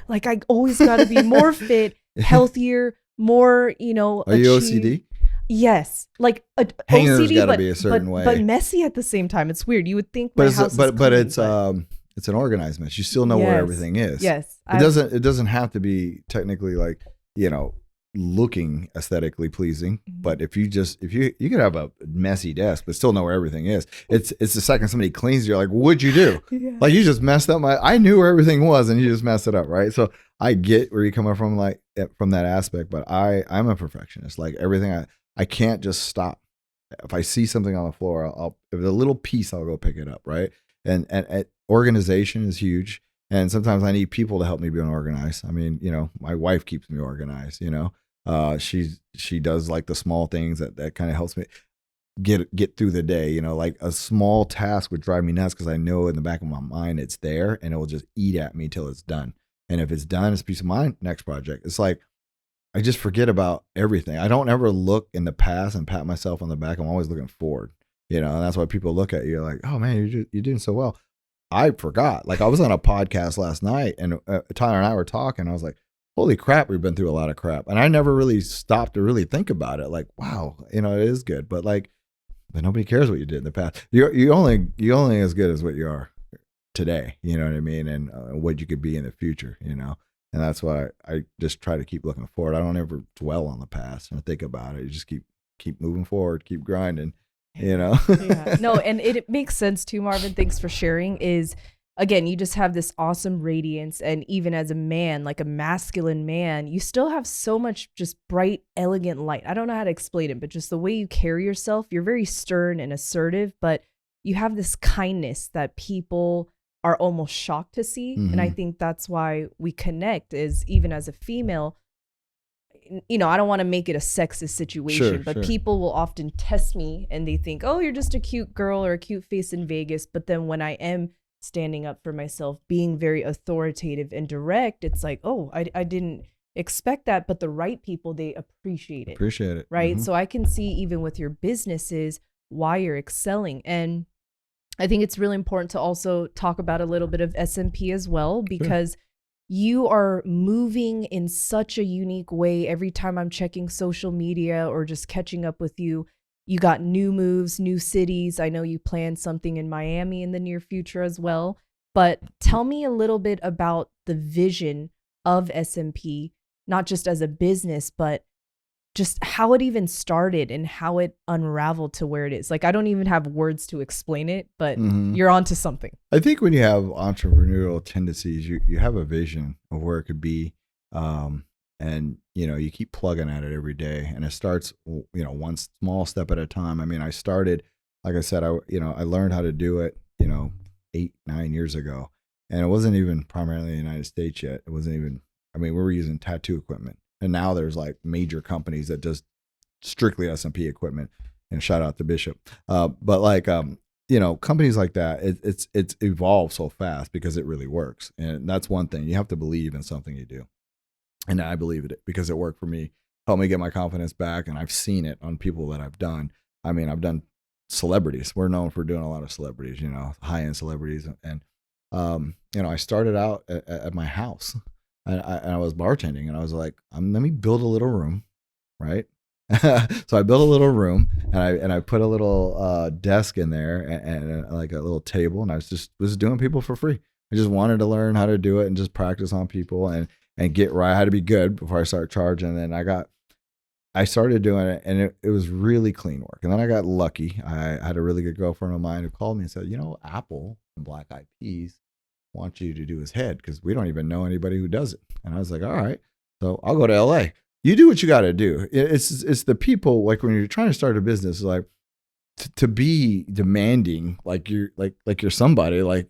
Like I always got to be more fit, healthier, more,
Are you OCD?
Yes, like
Hanger's
OCD,
got to be a certain way,
but messy at the same time. It's weird. You would think,
but it's an organized mess. You still know where everything is.
Yes,
it doesn't have to be technically like looking aesthetically pleasing, but if you could have a messy desk but still know where everything is. It's the second somebody cleans, you're like, what'd you do? Yeah. Like you just messed up I knew where everything was and you just messed it up, right? So I get where you're coming from, like from that aspect, but I'm a perfectionist. Like everything, I can't just stop. If I see something on the floor, if it's a little piece, I'll go pick it up, right? And organization is huge. And sometimes I need people to help me be organized. I mean, my wife keeps me organized, she does like the small things that kind of helps me get through the day, like a small task would drive me nuts because I know in the back of my mind it's there and it will just eat at me till it's done. And if it's done, it's peace of mind, next project. It's like, I just forget about everything. I don't ever look in the past and pat myself on the back. I'm always looking forward, and that's why people look at you like, oh man, you're doing so well. I forgot. Like I was on a podcast last night and Tyler and I were talking. I was like, holy crap, we've been through a lot of crap. And I never really stopped to really think about it. Like, wow, it is good. But nobody cares what you did in the past. You're only as good as what you are today. You know what I mean? And what you could be in the future, And that's why I just try to keep looking forward. I don't ever dwell on the past and think about it. You just keep moving forward, keep grinding.
Yeah. No, and it makes sense too, Marvin. Thanks for sharing. Is again, you just have this awesome radiance, and even as a man, like a masculine man, you still have so much just bright, elegant light. I don't know how to explain it, but just the way you carry yourself, you're very stern and assertive, but you have this kindness that people are almost shocked to see. And I think that's why we connect, is even as a female, I don't want to make it a sexist situation, but people will often test me and they think, oh, you're just a cute girl or a cute face in Vegas. But then when I am standing up for myself, being very authoritative and direct, it's like, oh, I didn't expect that. But the right people, they appreciate it. Right. So I can see even with your businesses why you're excelling. And I think it's really important to also talk about a little bit of SMP as well, because you are moving in such a unique way. Every time I'm checking social media or just catching up with you, you got new moves, new cities. I know you planned something in Miami in the near future as well. But tell me a little bit about the vision of SMP, not just as a business, but just how it even started and how it unraveled to where it is. Like, I don't even have words to explain it, but you're onto something.
I think when you have entrepreneurial tendencies, you have a vision of where it could be. And, you keep plugging at it every day, and it starts, one small step at a time. I mean, I started, like I said, I learned how to do it, 8-9 years ago, and it wasn't even primarily in the United States yet. It wasn't even, we were using tattoo equipment. And now there's like major companies that just strictly SMP equipment, and shout out to Bishop. But like, companies like that, it's evolved so fast because it really works. And that's one thing. You have to believe in something you do. And I believe in it because it worked for me, helped me get my confidence back. And I've seen it on people that I've done. I've done celebrities. We're known for doing a lot of celebrities, high-end celebrities. And I started out at my house. And I was bartending, and I was like, let me build a little room, right? So I built a little room, and I put a little desk in there, and like a little table, and I was doing people for free. I just wanted to learn how to do it and just practice on people and get right. I had to be good before I started charging. And then I started doing it, and it was really clean work. And then I got lucky. I had a really good girlfriend of mine who called me and said, Apple and Black Eyed Peas want you to do his head because we don't even know anybody who does it. And I was like, all right, so I'll go to LA. You do what you got to do. It's the people, like when you're trying to start a business, like to be demanding, like you're somebody, like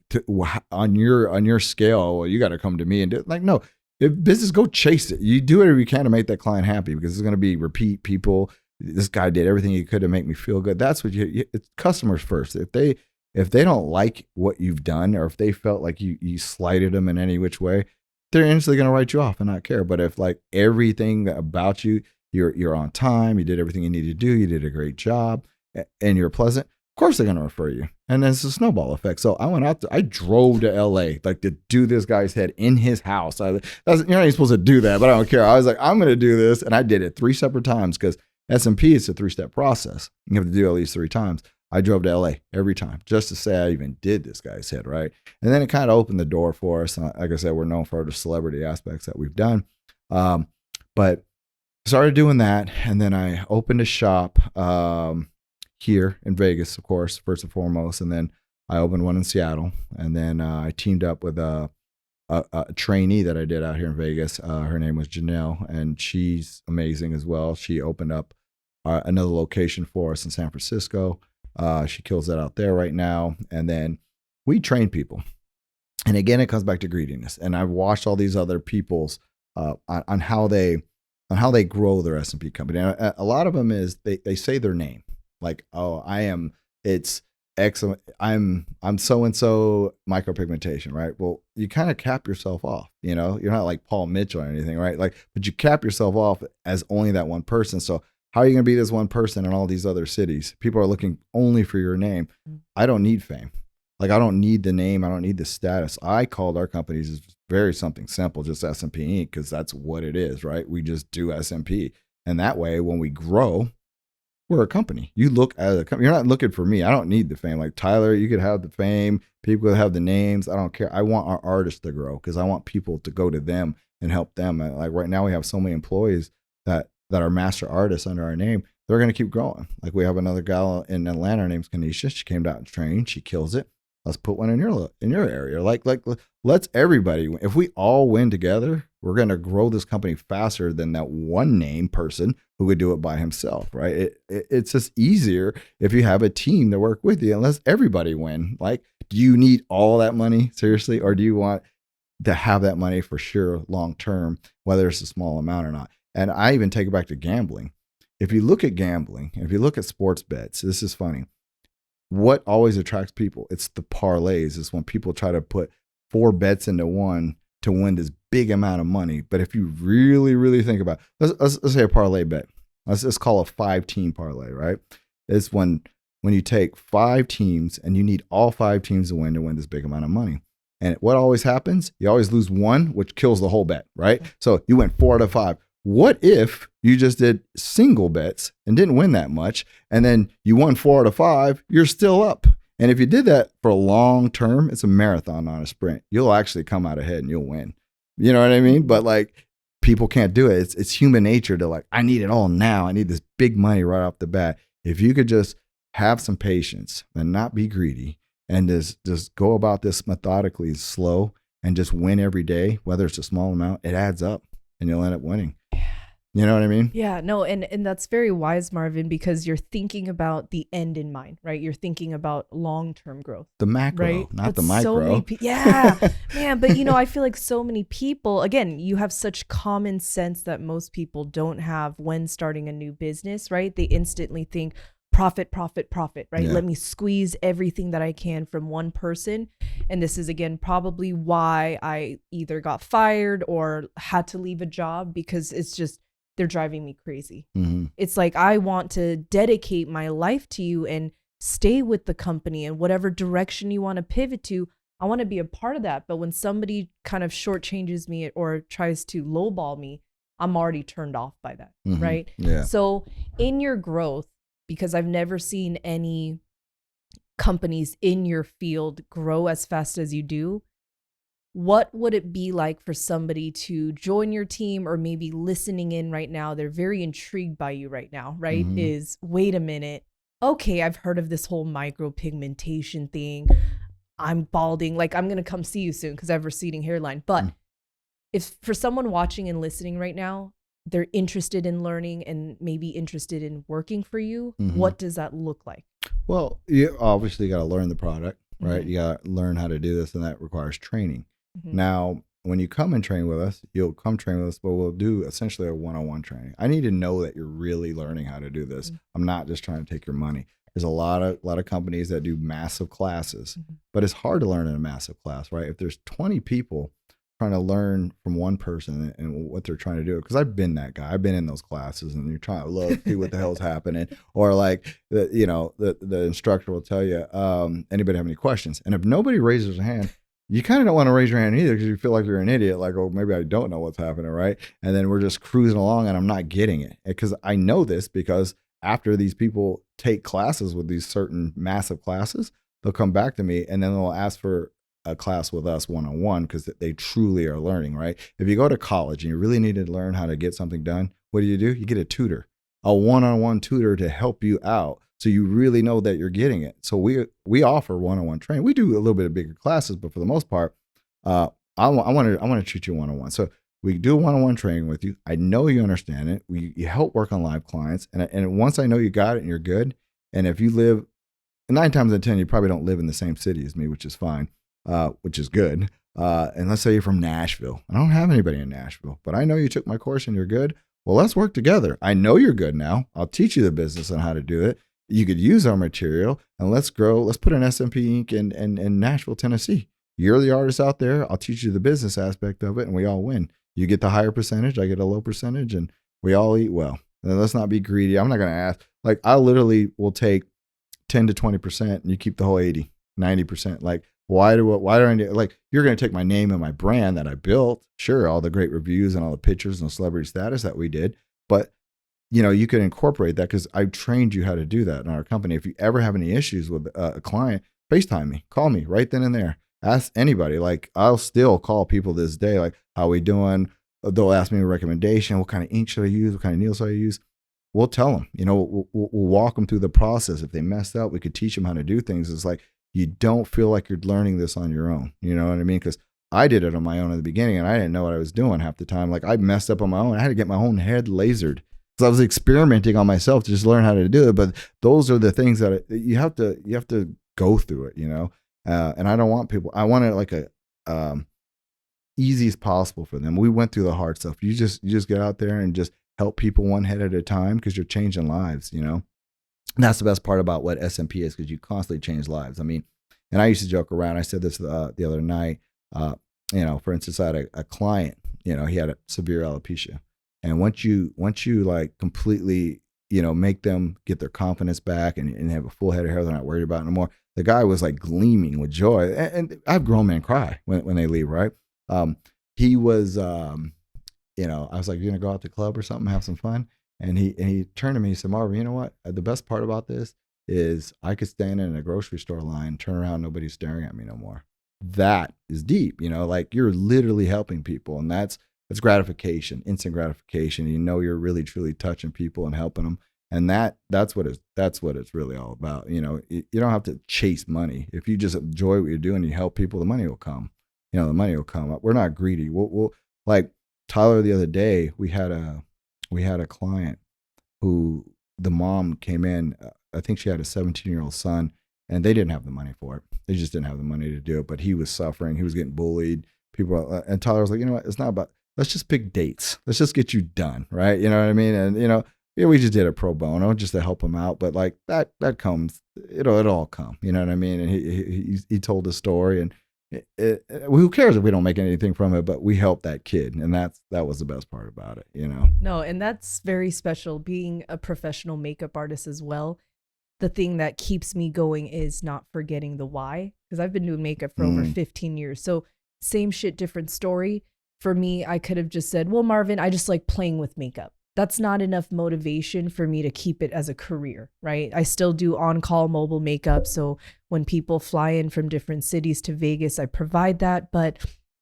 on your scale, well, you got to come to me and do it. Like, no, if business, go chase it. You do whatever you can to make that client happy, because it's going to be repeat people. This guy did everything he could to make me feel good. That's what it's customers first. If they don't like what you've done, or if they felt like you slighted them in any which way, they're instantly going to write you off and not care. But if like everything about you're on time, you did everything you needed to do, you did a great job, and you're pleasant, of course they're going to refer you. And then it's a snowball effect. So I drove to LA like to do this guy's head in his house. You're not even supposed to do that, but I don't care. I was like, I'm going to do this. And I did it 3 separate times, because SMP is a 3-step process. You have to do it at least 3 times. I drove to LA every time just to say I even did this guy's head, right? And then it kind of opened the door for us. And like I said, we're known for the celebrity aspects that we've done. But started doing that. And then I opened a shop here in Vegas, of course, first and foremost. And then I opened one in Seattle. And then I teamed up with a trainee that I did out here in Vegas. Her name was Janelle, and she's amazing as well. She opened up another location for us in San Francisco. She kills that out there right now. And then we train people. And again, it comes back to greediness. And I've watched all these other people's on how they grow their SMP company. And a lot of them is they say their name, like, oh, it's X, I'm so-and-so micro-pigmentation, right? Well, you kind of cap yourself off, you're not like Paul Mitchell or anything, right? Like, but you cap yourself off as only that one person. So how are you going to be this one person in all these other cities? People are looking only for your name. I don't need fame. Like, I don't need the name. I don't need the status. I called our companies very something simple, just SMP Ink, because that's what it is, right? We just do SMP. And that way, when we grow, we're a company. You look at a company. You're not looking for me. I don't need the fame. Like Tyler, you could have the fame. People could have the names. I don't care. I want our artists to grow, because I want people to go to them and help them. And like right now, we have so many employees that are master artists under our name. They're going to keep growing. Like we have another gal in Atlanta. Her name's Kanisha. She came down and trained. She kills it. Let's put one in your area. Like let's everybody. If we all win together, we're going to grow this company faster than that one name person who would do it by himself, right? It's just easier if you have a team to work with you, and let's everybody win. Like, do you need all that money seriously, or do you want to have that money for sure long term, whether it's a small amount or not? And I even take it back to gambling. If you look at gambling, if you look at sports bets, this is funny. What always attracts people? It's the parlays. It's when people try to put 4 bets into one to win this big amount of money. But if you really, really think about it, let's say a parlay bet. Let's call a 5-team parlay, right? It's when you take 5 teams and you need all 5 teams to win this big amount of money. And what always happens? You always lose one, which kills the whole bet, right? So you went 4 out of 5. What if you just did single bets and didn't win that much, and then you won 4 out of 5, you're still up. And if you did that for a long term, it's a marathon, not a sprint. You'll actually come out ahead and you'll win. You know what I mean? But like, people can't do it. It's human nature to like, I need it all now. I need this big money right off the bat. If you could just have some patience and not be greedy and just go about this methodically, slow, and just win every day, whether it's a small amount, it adds up and you'll end up winning. You know what I mean?
Yeah, no, and that's very wise, Marvin, because you're thinking about the end in mind, right? You're thinking about long-term growth.
The macro,
right?
not
But
the micro.
So many yeah, man. But I feel like so many people, again, you have such common sense that most people don't have when starting a new business, right? They instantly think profit, profit, profit, right?
Yeah.
Let me squeeze everything that I can from one person. And this is, again, probably why I either got fired or had to leave a job, because it's just, they're driving me crazy.
Mm-hmm.
It's like, I want to dedicate my life to you and stay with the company, and whatever direction you want to pivot to, I want to be a part of that. But when somebody kind of shortchanges me or tries to lowball me, I'm already turned off by that.
Mm-hmm.
Right.
Yeah.
So in your growth, because I've never seen any companies in your field grow as fast as you do, what would it be like for somebody to join your team, or maybe listening in right now, they're very intrigued by you right now, right?
Mm-hmm.
Is, wait a minute, okay, I've heard of this whole micro-pigmentation thing. I'm balding, like, I'm gonna come see you soon because I have receding hairline. But if for someone watching and listening right now, they're interested in learning and maybe interested in working for you, what does that look like?
Well, you obviously got to learn the product, right?
Mm-hmm.
You got to learn how to do this, and that requires training.
Mm-hmm.
Now, when you come and train with us, you'll come train with us, but we'll do essentially a one-on-one training. I need to know that you're really learning how to do this. I'm not just trying to take your money. There's a lot of companies that do massive classes, but it's hard to learn in a massive class, right? If there's 20 people trying to learn from one person and what they're trying to do, because I've been that guy. I've been in those classes, and you're trying to look, see what the hell's happening, or like the instructor will tell you, anybody have any questions? And if nobody raises their hand, you kind of don't want to raise your hand either, because you feel like you're an idiot, like, oh, maybe I don't know what's happening, right? And then we're just cruising along, and I'm not getting it, because I know this because after these people take classes with these certain massive classes, they'll come back to me and then they'll ask for a class with us one-on-one, because they truly are learning, right? If you go to college and you really need to learn how to get something done, what do? You get a tutor, a one-on-one tutor to help you out, so you really know that you're getting it. So we offer one-on-one training. We do a little bit of bigger classes, but for the most part, I want to treat you one-on-one. So we do one-on-one training with you. I know you understand it. You help work on live clients, and once I know you got it and you're good, and if you live 9 times out of 10, you probably don't live in the same city as me, which is fine. Which is good. And let's say you're from Nashville. I don't have anybody in Nashville, but I know you took my course and you're good. Well, let's work together. I know you're good now. I'll teach you the business and how to do it. You could use our material, and let's grow. Let's put an SMP Ink in Nashville, Tennessee. You're the artist out there. I'll teach you the business aspect of it, and we all win. You get the higher percentage. I get a low percentage, and we all eat well. And let's not be greedy. I'm not going to ask. Like, I literally will take 10 to 20%, and you keep the whole 80, 90%. Like, why do I need, like, you're going to take my name and my brand that I built, sure, all the great reviews and all the pictures and the celebrity status that we did, but you can incorporate that, because I've trained you how to do that in our company. If you ever have any issues with a client, FaceTime me, call me right then and there. Ask anybody. Like, I'll still call people this day, like, how we doing? They'll ask me a recommendation. What kind of ink should I use? What kind of needle should I use? We'll tell them, we'll walk them through the process. If they messed up, we could teach them how to do things. It's like, you don't feel like you're learning this on your own. You know what I mean? Because I did it on my own in the beginning, and I didn't know what I was doing half the time. Like, I messed up on my own. I had to get my own head lasered. So I was experimenting on myself to just learn how to do it. But those are the things that you have to go through it, and I don't want people, I want it like a easy as possible for them. We went through the hard stuff. You just get out there and just help people one head at a time, because you're changing lives, And that's the best part about what SMP is, because you constantly change lives. I mean, and I used to joke around. I said this the other night. For instance, I had a client. He had a severe alopecia, and once you like completely, make them get their confidence back and have a full head of hair they're not worried about no more, the guy was like gleaming with joy. And I have grown men cry when they leave, right? He was, you know, I was like, "You gonna go out to the club or something, have some fun?" And he turned to me and said, "Marvin, you know what? The best part about this is I could stand in a grocery store line, turn around, nobody's staring at me no more." That is deep, you know, like you're literally helping people, and that's gratification, instant gratification. You know, you're really truly touching people and helping them, and that's what it's really all about. You know, you don't have to chase money. If you just enjoy what you're doing, you help people, the money will come. You know, the money will come up. We're not greedy. We'll like Tyler the other day. We had a client who the mom came in. I think she had a 17-year-old son, and they didn't have the money for it. They just didn't have the money to do it. But he was suffering. He was getting bullied. People and Tyler was like, you know what? It's not about. Let's just pick dates. Let's just get you done, right? You know what I mean? And you know, yeah, we just did it pro bono just to help him out. But like that comes. It'll all come. You know what I mean? And he told the story, and who cares if we don't make anything from it? But we helped that kid, and that was the best part about it. You know?
No, and that's very special. Being a professional makeup artist as well. The thing that keeps me going is not forgetting the why, because I've been doing makeup for over 15 years. So same shit, different story. For me, I could have just said, well, Marvin, I just like playing with makeup. That's not enough motivation for me to keep it as a career, right? I still do on-call mobile makeup. So when people fly in from different cities to Vegas, I provide that. But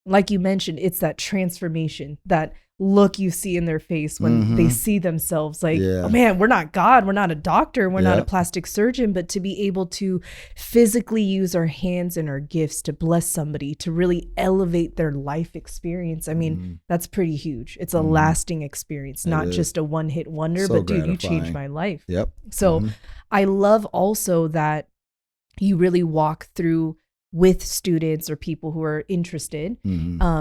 like you mentioned, it's that transformation, that look you see in their face when they see themselves like, oh man, we're not God, we're not a doctor, we're not a plastic surgeon, but to be able to physically use our hands and our gifts to bless somebody, to really elevate their life experience. I mean, that's pretty huge. It's a lasting experience, not just a one-hit wonder, but dude, you changed my life.
Yep.
So I love also that you really walk through with students or people who are interested,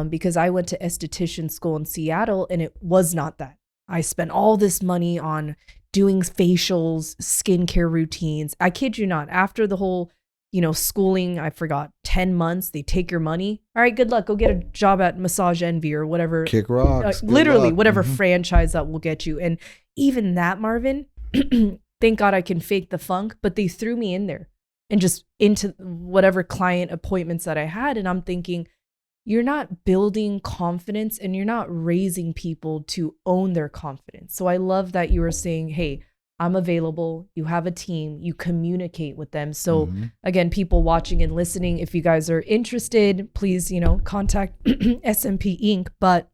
because I went to esthetician school in Seattle, and it was not that. I spent all this money on doing facials, skincare routines. I kid you not, after the whole, you know, schooling, I forgot 10 months, they take your money. All right, good luck. Go get a job at Massage Envy or whatever.
Kick rocks.
Literally, whatever franchise that will get you. And even that, Marvin, thank God I can fake the funk, but they threw me in there and just into whatever client appointments that I had. And I'm thinking, you're not building confidence and you're not raising people to own their confidence. So I love that you were saying, hey, I'm available. You have a team, you communicate with them. So again, people watching and listening, if you guys are interested, please, you know, contact SMP Ink. But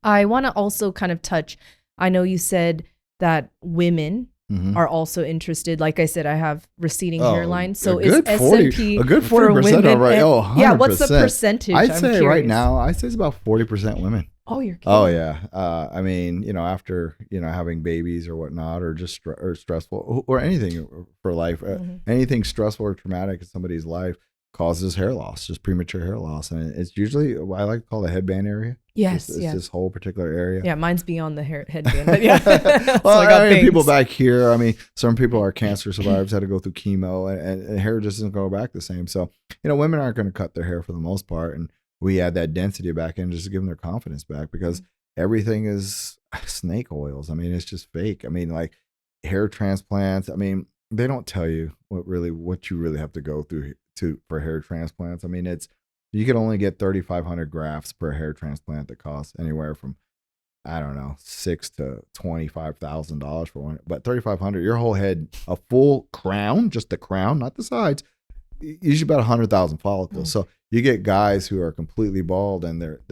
I want to also kind of touch, I know you said that women are also interested. Like I said, I have receding hairline. So is SMP
a good 40% are right? Oh, 100%.
Yeah, what's the percentage?
I'd say right now, I'd say it's about 40% women.
Oh, you're kidding.
Oh yeah. I mean, you know, after, you know, having babies or whatnot, or just or stressful or anything for life, anything stressful or traumatic in somebody's life causes hair loss, just premature hair loss. And it's usually what I like to call the headband area.
Yes.
It's this whole particular area.
Yeah. Mine's beyond the headband, but yeah.
Well, so I mean, people back here, I mean, some people are cancer survivors, had to go through chemo, and hair just doesn't go back the same. So, you know, women aren't going to cut their hair for the most part. And we add that density back in just to give them their confidence back, because everything is snake oils. I mean, it's just fake. I mean, like hair transplants. I mean, they don't tell you what you really have to go through for hair transplants. I mean, you can only get 3,500 grafts per hair transplant that costs anywhere from, I don't know, $6,000 to $25,000 for one. But 3,500, your whole head, a full crown, just the crown, not the sides, usually about 100,000 follicles. So you get guys who are completely bald, and they're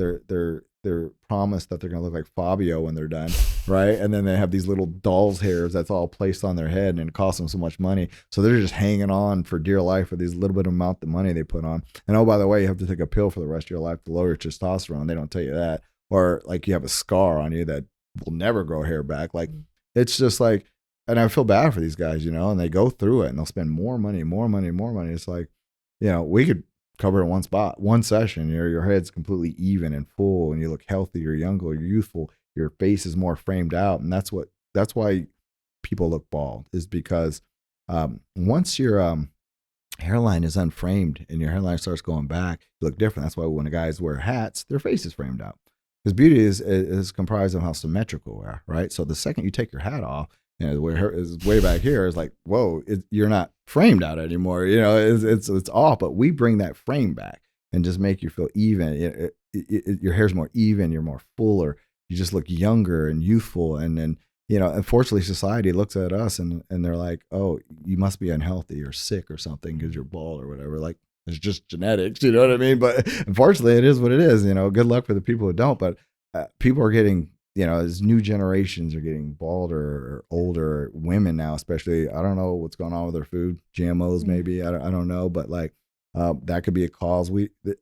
promised that they're going to look like Fabio when they're done, right? And then they have these little doll's hairs that's all placed on their head, and it costs them so much money. So they're just hanging on for dear life for these little bit of amount of money they put on. And oh, by the way, you have to take a pill for the rest of your life to lower your testosterone. They don't tell you that. Or like you have a scar on you that will never grow hair back. Like it's just like, and I feel bad for these guys, you know, and they go through it and they'll spend more money. It's like, you know, we could cover it in one spot, one session. Your head's completely even and full, and you look healthy, you're younger, you're youthful, your face is more framed out. And that's why people look bald, is because once your hairline is unframed and your hairline starts going back, you look different. That's why when the guys wear hats, their face is framed out, because beauty is comprised of how symmetrical we are, right? So the second you take your hat off, You know, where is way back here is like, whoa, you're not framed out anymore. You know, it's off, but we bring that frame back and just make you feel even. Your hair's more even, you're more fuller, you just look younger and youthful. And then, you know, unfortunately, society looks at us and they're like, oh, you must be unhealthy or sick or something because you're bald or whatever. Like, it's just genetics, you know what I mean? But unfortunately, it is what it is. You know, good luck for the people who don't. But people are getting, you know, as new generations are getting balder or older, women now, especially. I don't know what's going on with their food, GMOs maybe. I don't know, but like that could be a cause.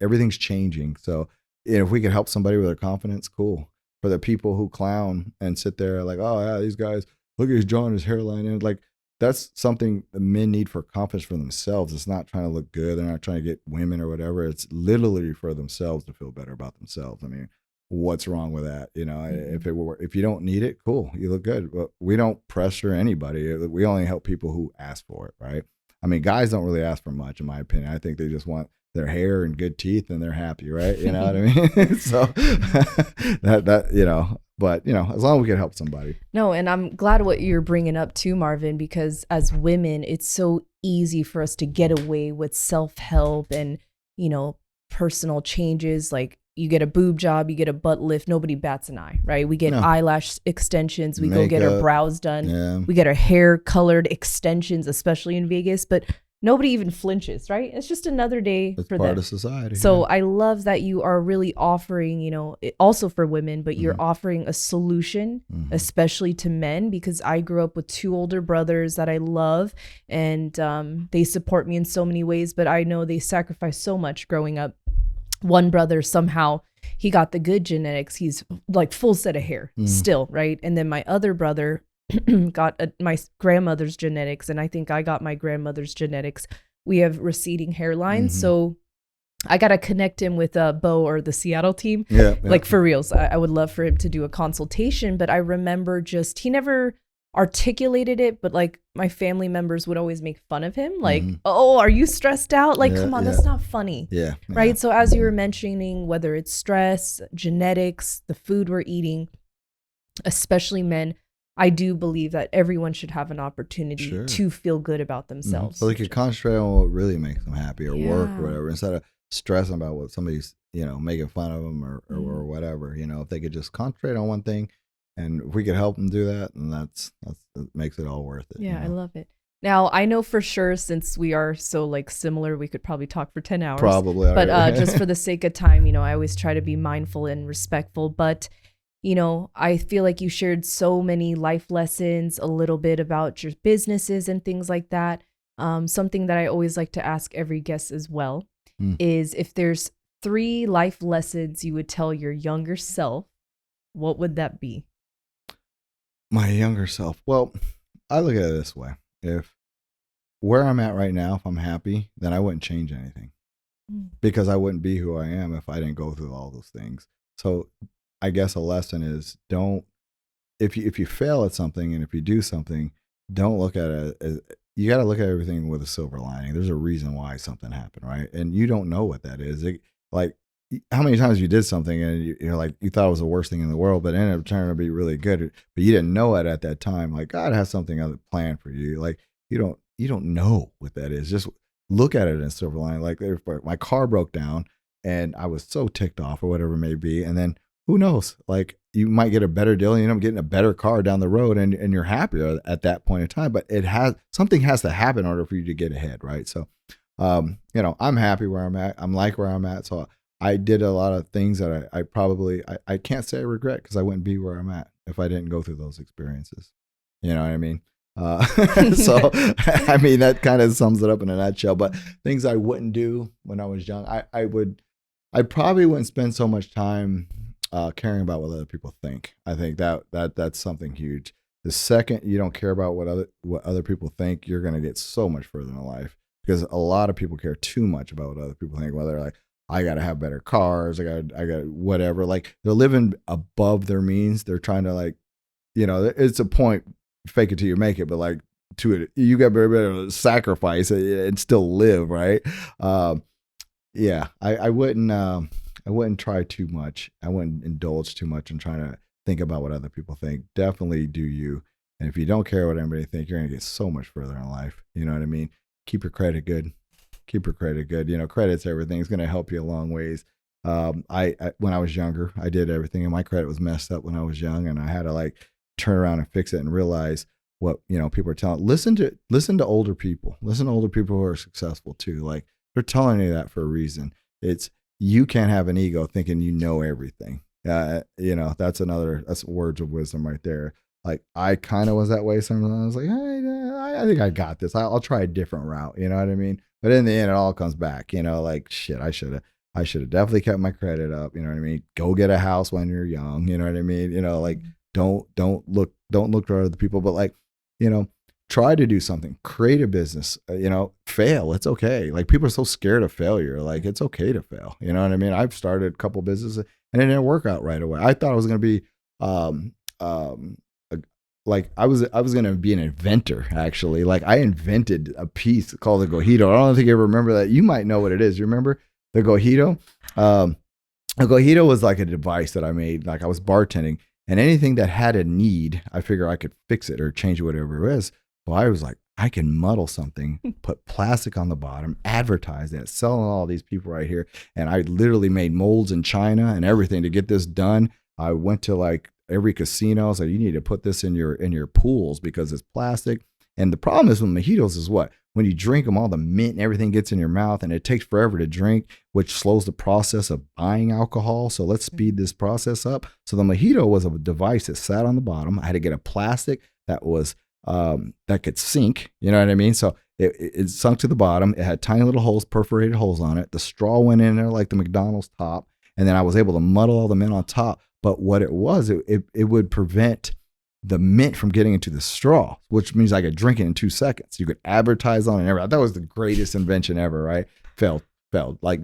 Everything's changing. So if we could help somebody with their confidence, cool. For the people who clown and sit there like, oh yeah, these guys, look at he's drawing his hairline in, like that's something the men need for confidence for themselves. It's not trying to look good. They're not trying to get women or whatever. It's literally for themselves to feel better about themselves. I mean, what's wrong with that? You know, if you don't need it, cool, you look good. But we don't pressure anybody. We only help people who ask for it, right? I mean, guys don't really ask for much, in my opinion. I think they just want their hair and good teeth and they're happy, right? You know what I mean? So that you know, but you know, as long as we can help somebody.
No, and I'm glad what you're bringing up too, Marvin, because as women, it's so easy for us to get away with self-help and, you know, personal changes. Like you get a boob job, you get a butt lift, nobody bats an eye, right? We get eyelash extensions, we go get our brows done, we get our hair colored extensions, especially in Vegas, but nobody even flinches, right? It's just another day for them.
It's part of society.
So I love that you are really offering, you know, also for women, but you're offering a solution, especially to men, because I grew up with 2 older brothers that I love, and they support me in so many ways, but I know they sacrificed so much growing up. One brother, somehow he got the good genetics. He's like full set of hair still, right? And then my other brother got my grandmother's genetics, and I think I got my grandmother's genetics. We have receding hairlines, so I got to connect him with Bo or the Seattle team. Like for reals. I would love for him to do a consultation, but I remember just, he never articulated it, but like my family members would always make fun of him. Like, oh, are you stressed out? Like, come on, that's not funny. Right. So as you were mentioning, whether it's stress, genetics, the food we're eating, especially men, I do believe that everyone should have an opportunity to feel good about themselves.
So they could concentrate on what really makes them happy or work or whatever, instead of stressing about what somebody's, you know, making fun of them or whatever. You know, if they could just concentrate on one thing, and if we could help them do that, and that makes it all worth it.
Yeah,
you know?
I love it. Now, I know for sure, since we are so like similar, we could probably talk for 10 hours.
Probably.
But just for the sake of time, you know, I always try to be mindful and respectful. But you know, I feel like you shared so many life lessons, a little bit about your businesses and things like that. Something that I always like to ask every guest as well is, if there's 3 life lessons you would tell your younger self, what would that be?
My younger self. Well, I look at it this way. If where I'm at right now, if I'm happy, then I wouldn't change anything, because I wouldn't be who I am if I didn't go through all those things. So I guess a lesson is, if you fail at something and if you do something, don't look at it as, you got to look at everything with a silver lining. There's a reason why something happened, right? And you don't know what that is. Like how many times you did something and you're like, you thought it was the worst thing in the world, but it ended up turning to be really good, but you didn't know it at that time. Like God has something other planned for you. Like you don't know what that is. Just look at it in silver lining. Like if my car broke down and I was so ticked off or whatever it may be, and then who knows? Like you might get a better deal, and you end up getting a better car down the road, and you're happier at that point in time. But something has to happen in order for you to get ahead, right? So, you know, I'm happy where I'm at. I'm like where I'm at. So I did a lot of things that I probably I can't say I regret, because I wouldn't be where I'm at if I didn't go through those experiences. You know what I mean? So I mean, that kind of sums it up in a nutshell. But things I wouldn't do when I was young, I probably wouldn't spend so much time caring about what other people think. I think that's something huge. The second you don't care about what other people think, you're going to get so much further in life, because a lot of people care too much about what other people think. Whether like, I got to have better cars, I got whatever. Like they're living above their means. They're trying to, like, you know, it's a point, fake it till you make it, but like to it, you got to sacrifice and still live, right? Yeah, I wouldn't try too much. I wouldn't indulge too much in trying to think about what other people think. Definitely do you. And if you don't care what anybody thinks, you're going to get so much further in life. You know what I mean? Keep your credit good. Keep your credit good. You know, credit's everything. It's going to help you a long ways. I when I was younger, I did everything, and my credit was messed up when I was young, and I had to like turn around and fix it and realize what, you know, people are telling. Listen to older people. Listen to older people who are successful too. Like, they're telling you that for a reason. It's, you can't have an ego thinking you know everything. You know, that's words of wisdom right there. Like, I kind of was that way sometimes. I was like, hey, I think I got this. I'll try a different route. You know what I mean? But in the end, it all comes back. You know, like, shit, I should have definitely kept my credit up. You know what I mean? Go get a house when you're young. You know what I mean? You know, like, don't look to other people, but like, you know, try to do something, create a business, you know, fail. It's okay. Like, people are so scared of failure. Like, it's okay to fail. You know what I mean? I've started a couple businesses and it didn't work out right away. I thought I was going to be, like I was going to be an inventor, actually. Like, I invented a piece called the Gojito. I don't think you ever remember that. You might know what it is. You remember the Gojito? A Gojito was like a device that I made. Like, I was bartending, and anything that had a need, I figure I could fix it or change it, whatever it is. So I was like, I can muddle something, put plastic on the bottom, advertise it, selling all these people right here. And I literally made molds in China and everything to get this done. I went to like every casino, so you need to put this in your pools because it's plastic. And the problem is with mojitos is what? When you drink them, all the mint and everything gets in your mouth, and it takes forever to drink, which slows the process of buying alcohol. So let's speed this process up. So the mojito was a device that sat on the bottom. I had to get a plastic that was that could sink. You know what I mean? So it sunk to the bottom. It had tiny little holes, perforated holes on it. The straw went in there like the McDonald's top, and then I was able to muddle all the mint on top. But what it was, it would prevent the mint from getting into the straw, which means I could drink it in 2 seconds. You could advertise on it and everything. That was the greatest invention ever, right? Failed. Like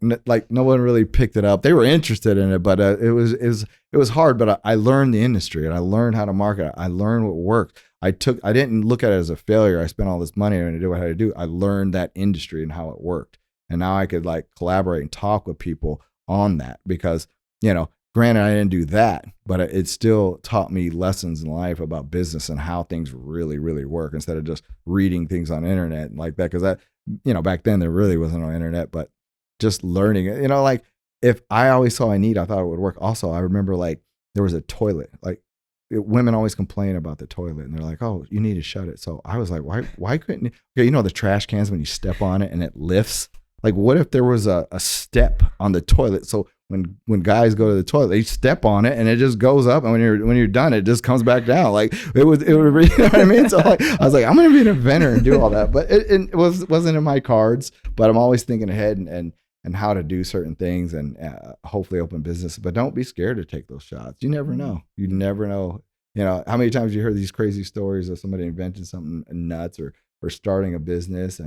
no one really picked it up. They were interested in it, but it was hard. But I learned the industry, and I learned how to market it. I learned what worked. I didn't look at it as a failure. I spent all this money and do what I had to do. I learned that industry and how it worked. And now I could like collaborate and talk with people on that because, you know, granted, I didn't do that, but it still taught me lessons in life about business and how things really, really work instead of just reading things on the internet like that. Because that, you know, back then there really wasn't no internet, but just learning it, you know, like if I always saw a need, I thought it would work. Also, I remember like there was a toilet, like women always complain about the toilet and they're like, oh, you need to shut it. So I was like, why couldn't you? Okay, you know, the trash cans when you step on it and it lifts. Like, what if there was a step on the toilet? So when guys go to the toilet, they step on it and it just goes up, and when you're done, it just comes back down. Like it would, you know what I mean? So like, I was like, I'm gonna be an inventor and do all that, but it wasn't in my cards. But I'm always thinking ahead and how to do certain things and hopefully open business. But don't be scared to take those shots. You never know. You never know. You know how many times you heard these crazy stories of somebody inventing something nuts or starting a business,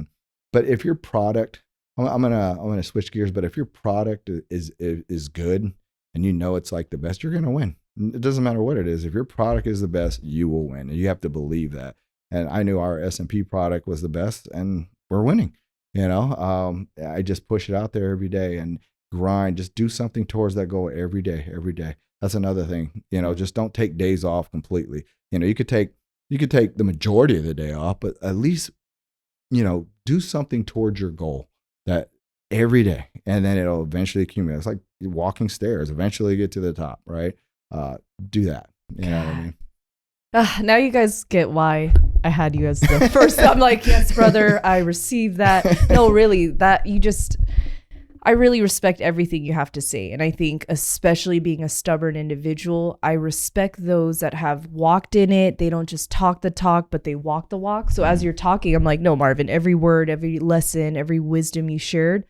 but if your product, I'm gonna switch gears, but if your product is good and you know it's like the best, you're gonna win. It doesn't matter what it is. If your product is the best, you will win, and you have to believe that. And I knew our SMP product was the best, and we're winning. You know, I just push it out there every day and grind. Just do something towards that goal every day. Every day. That's another thing. You know, just don't take days off completely. You know, you could take the majority of the day off, but at least, you know, do something towards your goal. That every day, and then it'll eventually accumulate. It's like walking stairs. Eventually get to the top, right? Do that. You know what I mean?
Now you guys get why I had you as the first. I'm like, yes, brother, I received that. No, really, I really respect everything you have to say. And I think especially being a stubborn individual, I respect those that have walked in it. They don't just talk the talk, but they walk the walk. So as you're talking, I'm like, no, Marvin, every word, every lesson, every wisdom you shared,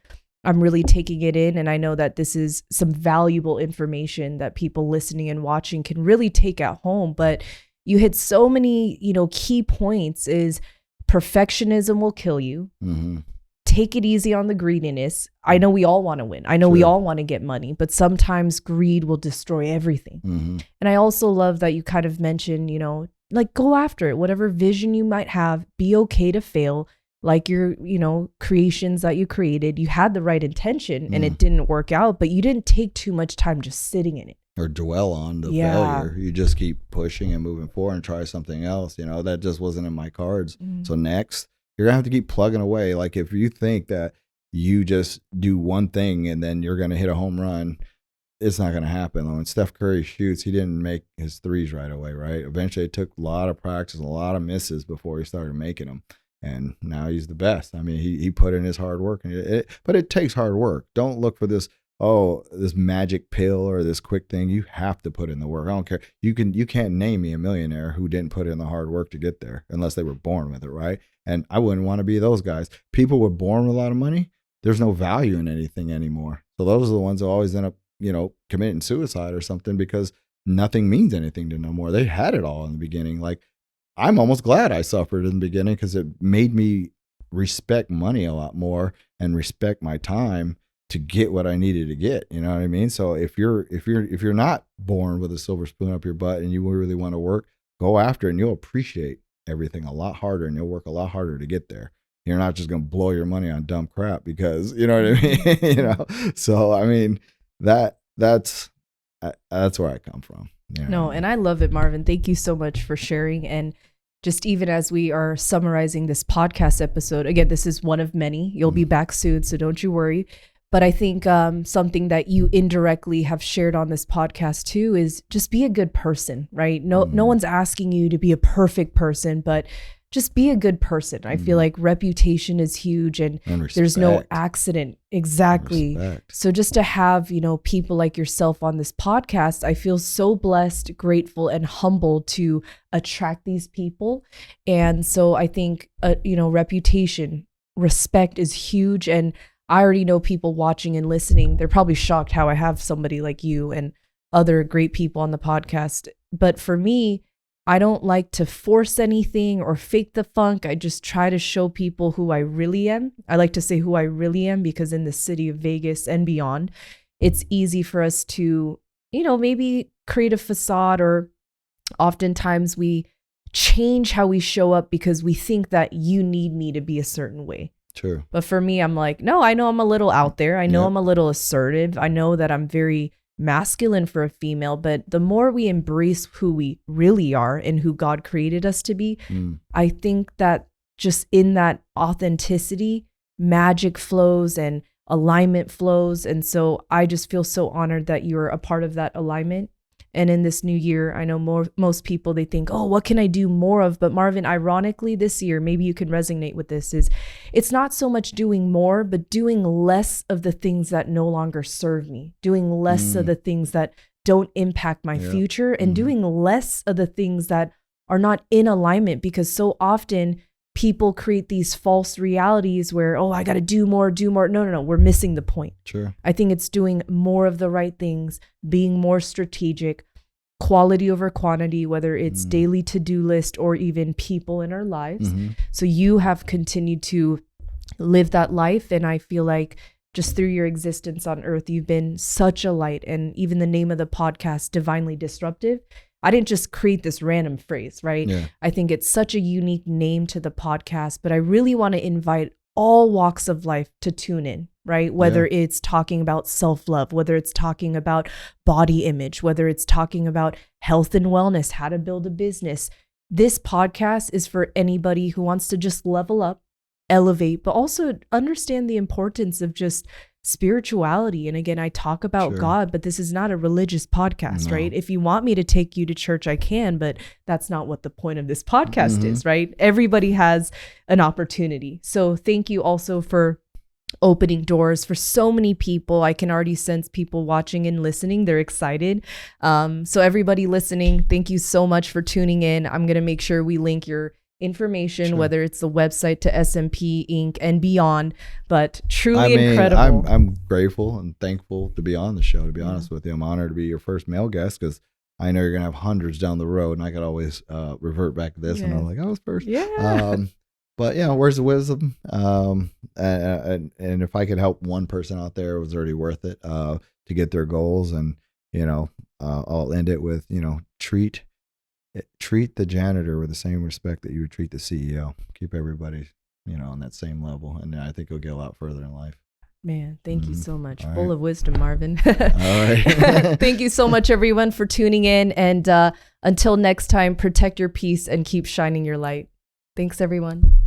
I'm really taking it in. And I know that this is some valuable information that people listening and watching can really take at home. But you hit so many, you know, key points is perfectionism will kill you. Mm-hmm. Take it easy on the greediness. I know we all want to win. I know we all want to get money, but sometimes greed will destroy everything. Mm-hmm. And I also love that you kind of mentioned, you know, like go after it. Whatever vision you might have, be okay to fail. Like your, you know, creations that you created, you had the right intention and it didn't work out, but you didn't take too much time just sitting in it.
or dwell on the failure. You just keep pushing and moving forward and try something else. You know, that just wasn't in my cards. So next, you're gonna have to keep plugging away. Like if you think that you just do one thing and then you're gonna hit a home run, it's not gonna happen. When Steph Curry shoots, he didn't make his threes right away, right? Eventually it took a lot of practice, a lot of misses before he started making them. And now he's the best. I mean, he put in his hard work, but it takes hard work. Don't look for this magic pill or this quick thing. You have to put in the work. I don't care. You can't name me a millionaire who didn't put in the hard work to get there, unless they were born with it, right? And I wouldn't want to be those guys. People were born with a lot of money. There's no value in anything anymore. So those are the ones who always end up, committing suicide or something, because nothing means anything to them no more. They had it all in the beginning. Like, I'm almost glad I suffered in the beginning, because it made me respect money a lot more and respect my time to get what I needed to get. You know what I mean? So if you're not born with a silver spoon up your butt and you really want to work, go after it, and you'll appreciate everything a lot harder, and you'll work a lot harder to get there. You're not just going to blow your money on dumb crap, because you know what I mean? So I mean, that's where I come from.
No, and I love it, Marvin. Thank you so much for sharing. And just even as we are summarizing this podcast episode, again, this is one of many. You'll be back soon, so don't you worry. But I think something that you indirectly have shared on this podcast too is just be a good person, right? No one's asking you to be a perfect person, but just be a good person. I feel like reputation is huge, and there's no accident. Exactly. So just to have, people like yourself on this podcast, I feel so blessed, grateful, and humbled to attract these people. And so I think, reputation, respect is huge. And I already know people watching and listening, they're probably shocked how I have somebody like you and other great people on the podcast. But for me, I don't like to force anything or fake the funk. I just try to show people who I really am. I like to say who I really am, because in the city of Vegas and beyond, it's easy for us to, maybe create a facade, or oftentimes we change how we show up because we think that you need me to be a certain way.
True.
But for me, I'm like, no, I know I'm a little out there. I know I'm a little assertive. I know that I'm very masculine for a female, but the more we embrace who we really are and who God created us to be, I think that just in that authenticity, magic flows and alignment flows. And so I just feel so honored that you're a part of that alignment. And in this new year, I know most people, they think, oh, what can I do more of? But Marvin, ironically, this year, maybe you can resonate with this, is it's not so much doing more, but doing less of the things that no longer serve me, doing less of the things that don't impact my future, and doing less of the things that are not in alignment, because so often people create these false realities where, oh, I got to do more. No, we're missing the point.
Sure.
I think it's doing more of the right things, being more strategic, quality over quantity, whether it's daily to-do list or even people in our lives. So you have continued to live that life. And I feel like just through your existence on earth, you've been such a light. And even the name of the podcast, Divinely Disruptive, I didn't just create this random phrase, right? Yeah. I think it's such a unique name to the podcast, but I really want to invite all walks of life to tune in, right? Whether it's talking about self-love, whether it's talking about body image, whether it's talking about health and wellness, how to build a business. This podcast is for anybody who wants to just level up, elevate, but also understand the importance of just spirituality. And again, I talk about God, but this is not a religious podcast, right? If you want me to take you to church, I can, but that's not what the point of this podcast is, right? Everybody has an opportunity. So thank you also for opening doors for so many people. I can already sense people watching and listening. They're excited. So everybody listening, thank you so much for tuning in. I'm going to make sure we link your information, whether it's the website to SMP Ink and beyond, but truly incredible.
I'm grateful and thankful to be on the show, to be honest with you. I'm honored to be your first male guest, because I know you're going to have hundreds down the road, and I could always revert back to this and I'm like, I was first. But where's the wisdom? And if I could help one person out there, it was already worth it to get their goals. And, I'll end it with, treat the janitor with the same respect that you would treat the CEO. Keep everybody, on that same level. And I think you'll get a lot further in life.
Man, thank you so much.
All
Full
right.
of wisdom, Marvin.
All right.
Thank you so much, everyone, for tuning in. And until next time, protect your peace and keep shining your light. Thanks, everyone.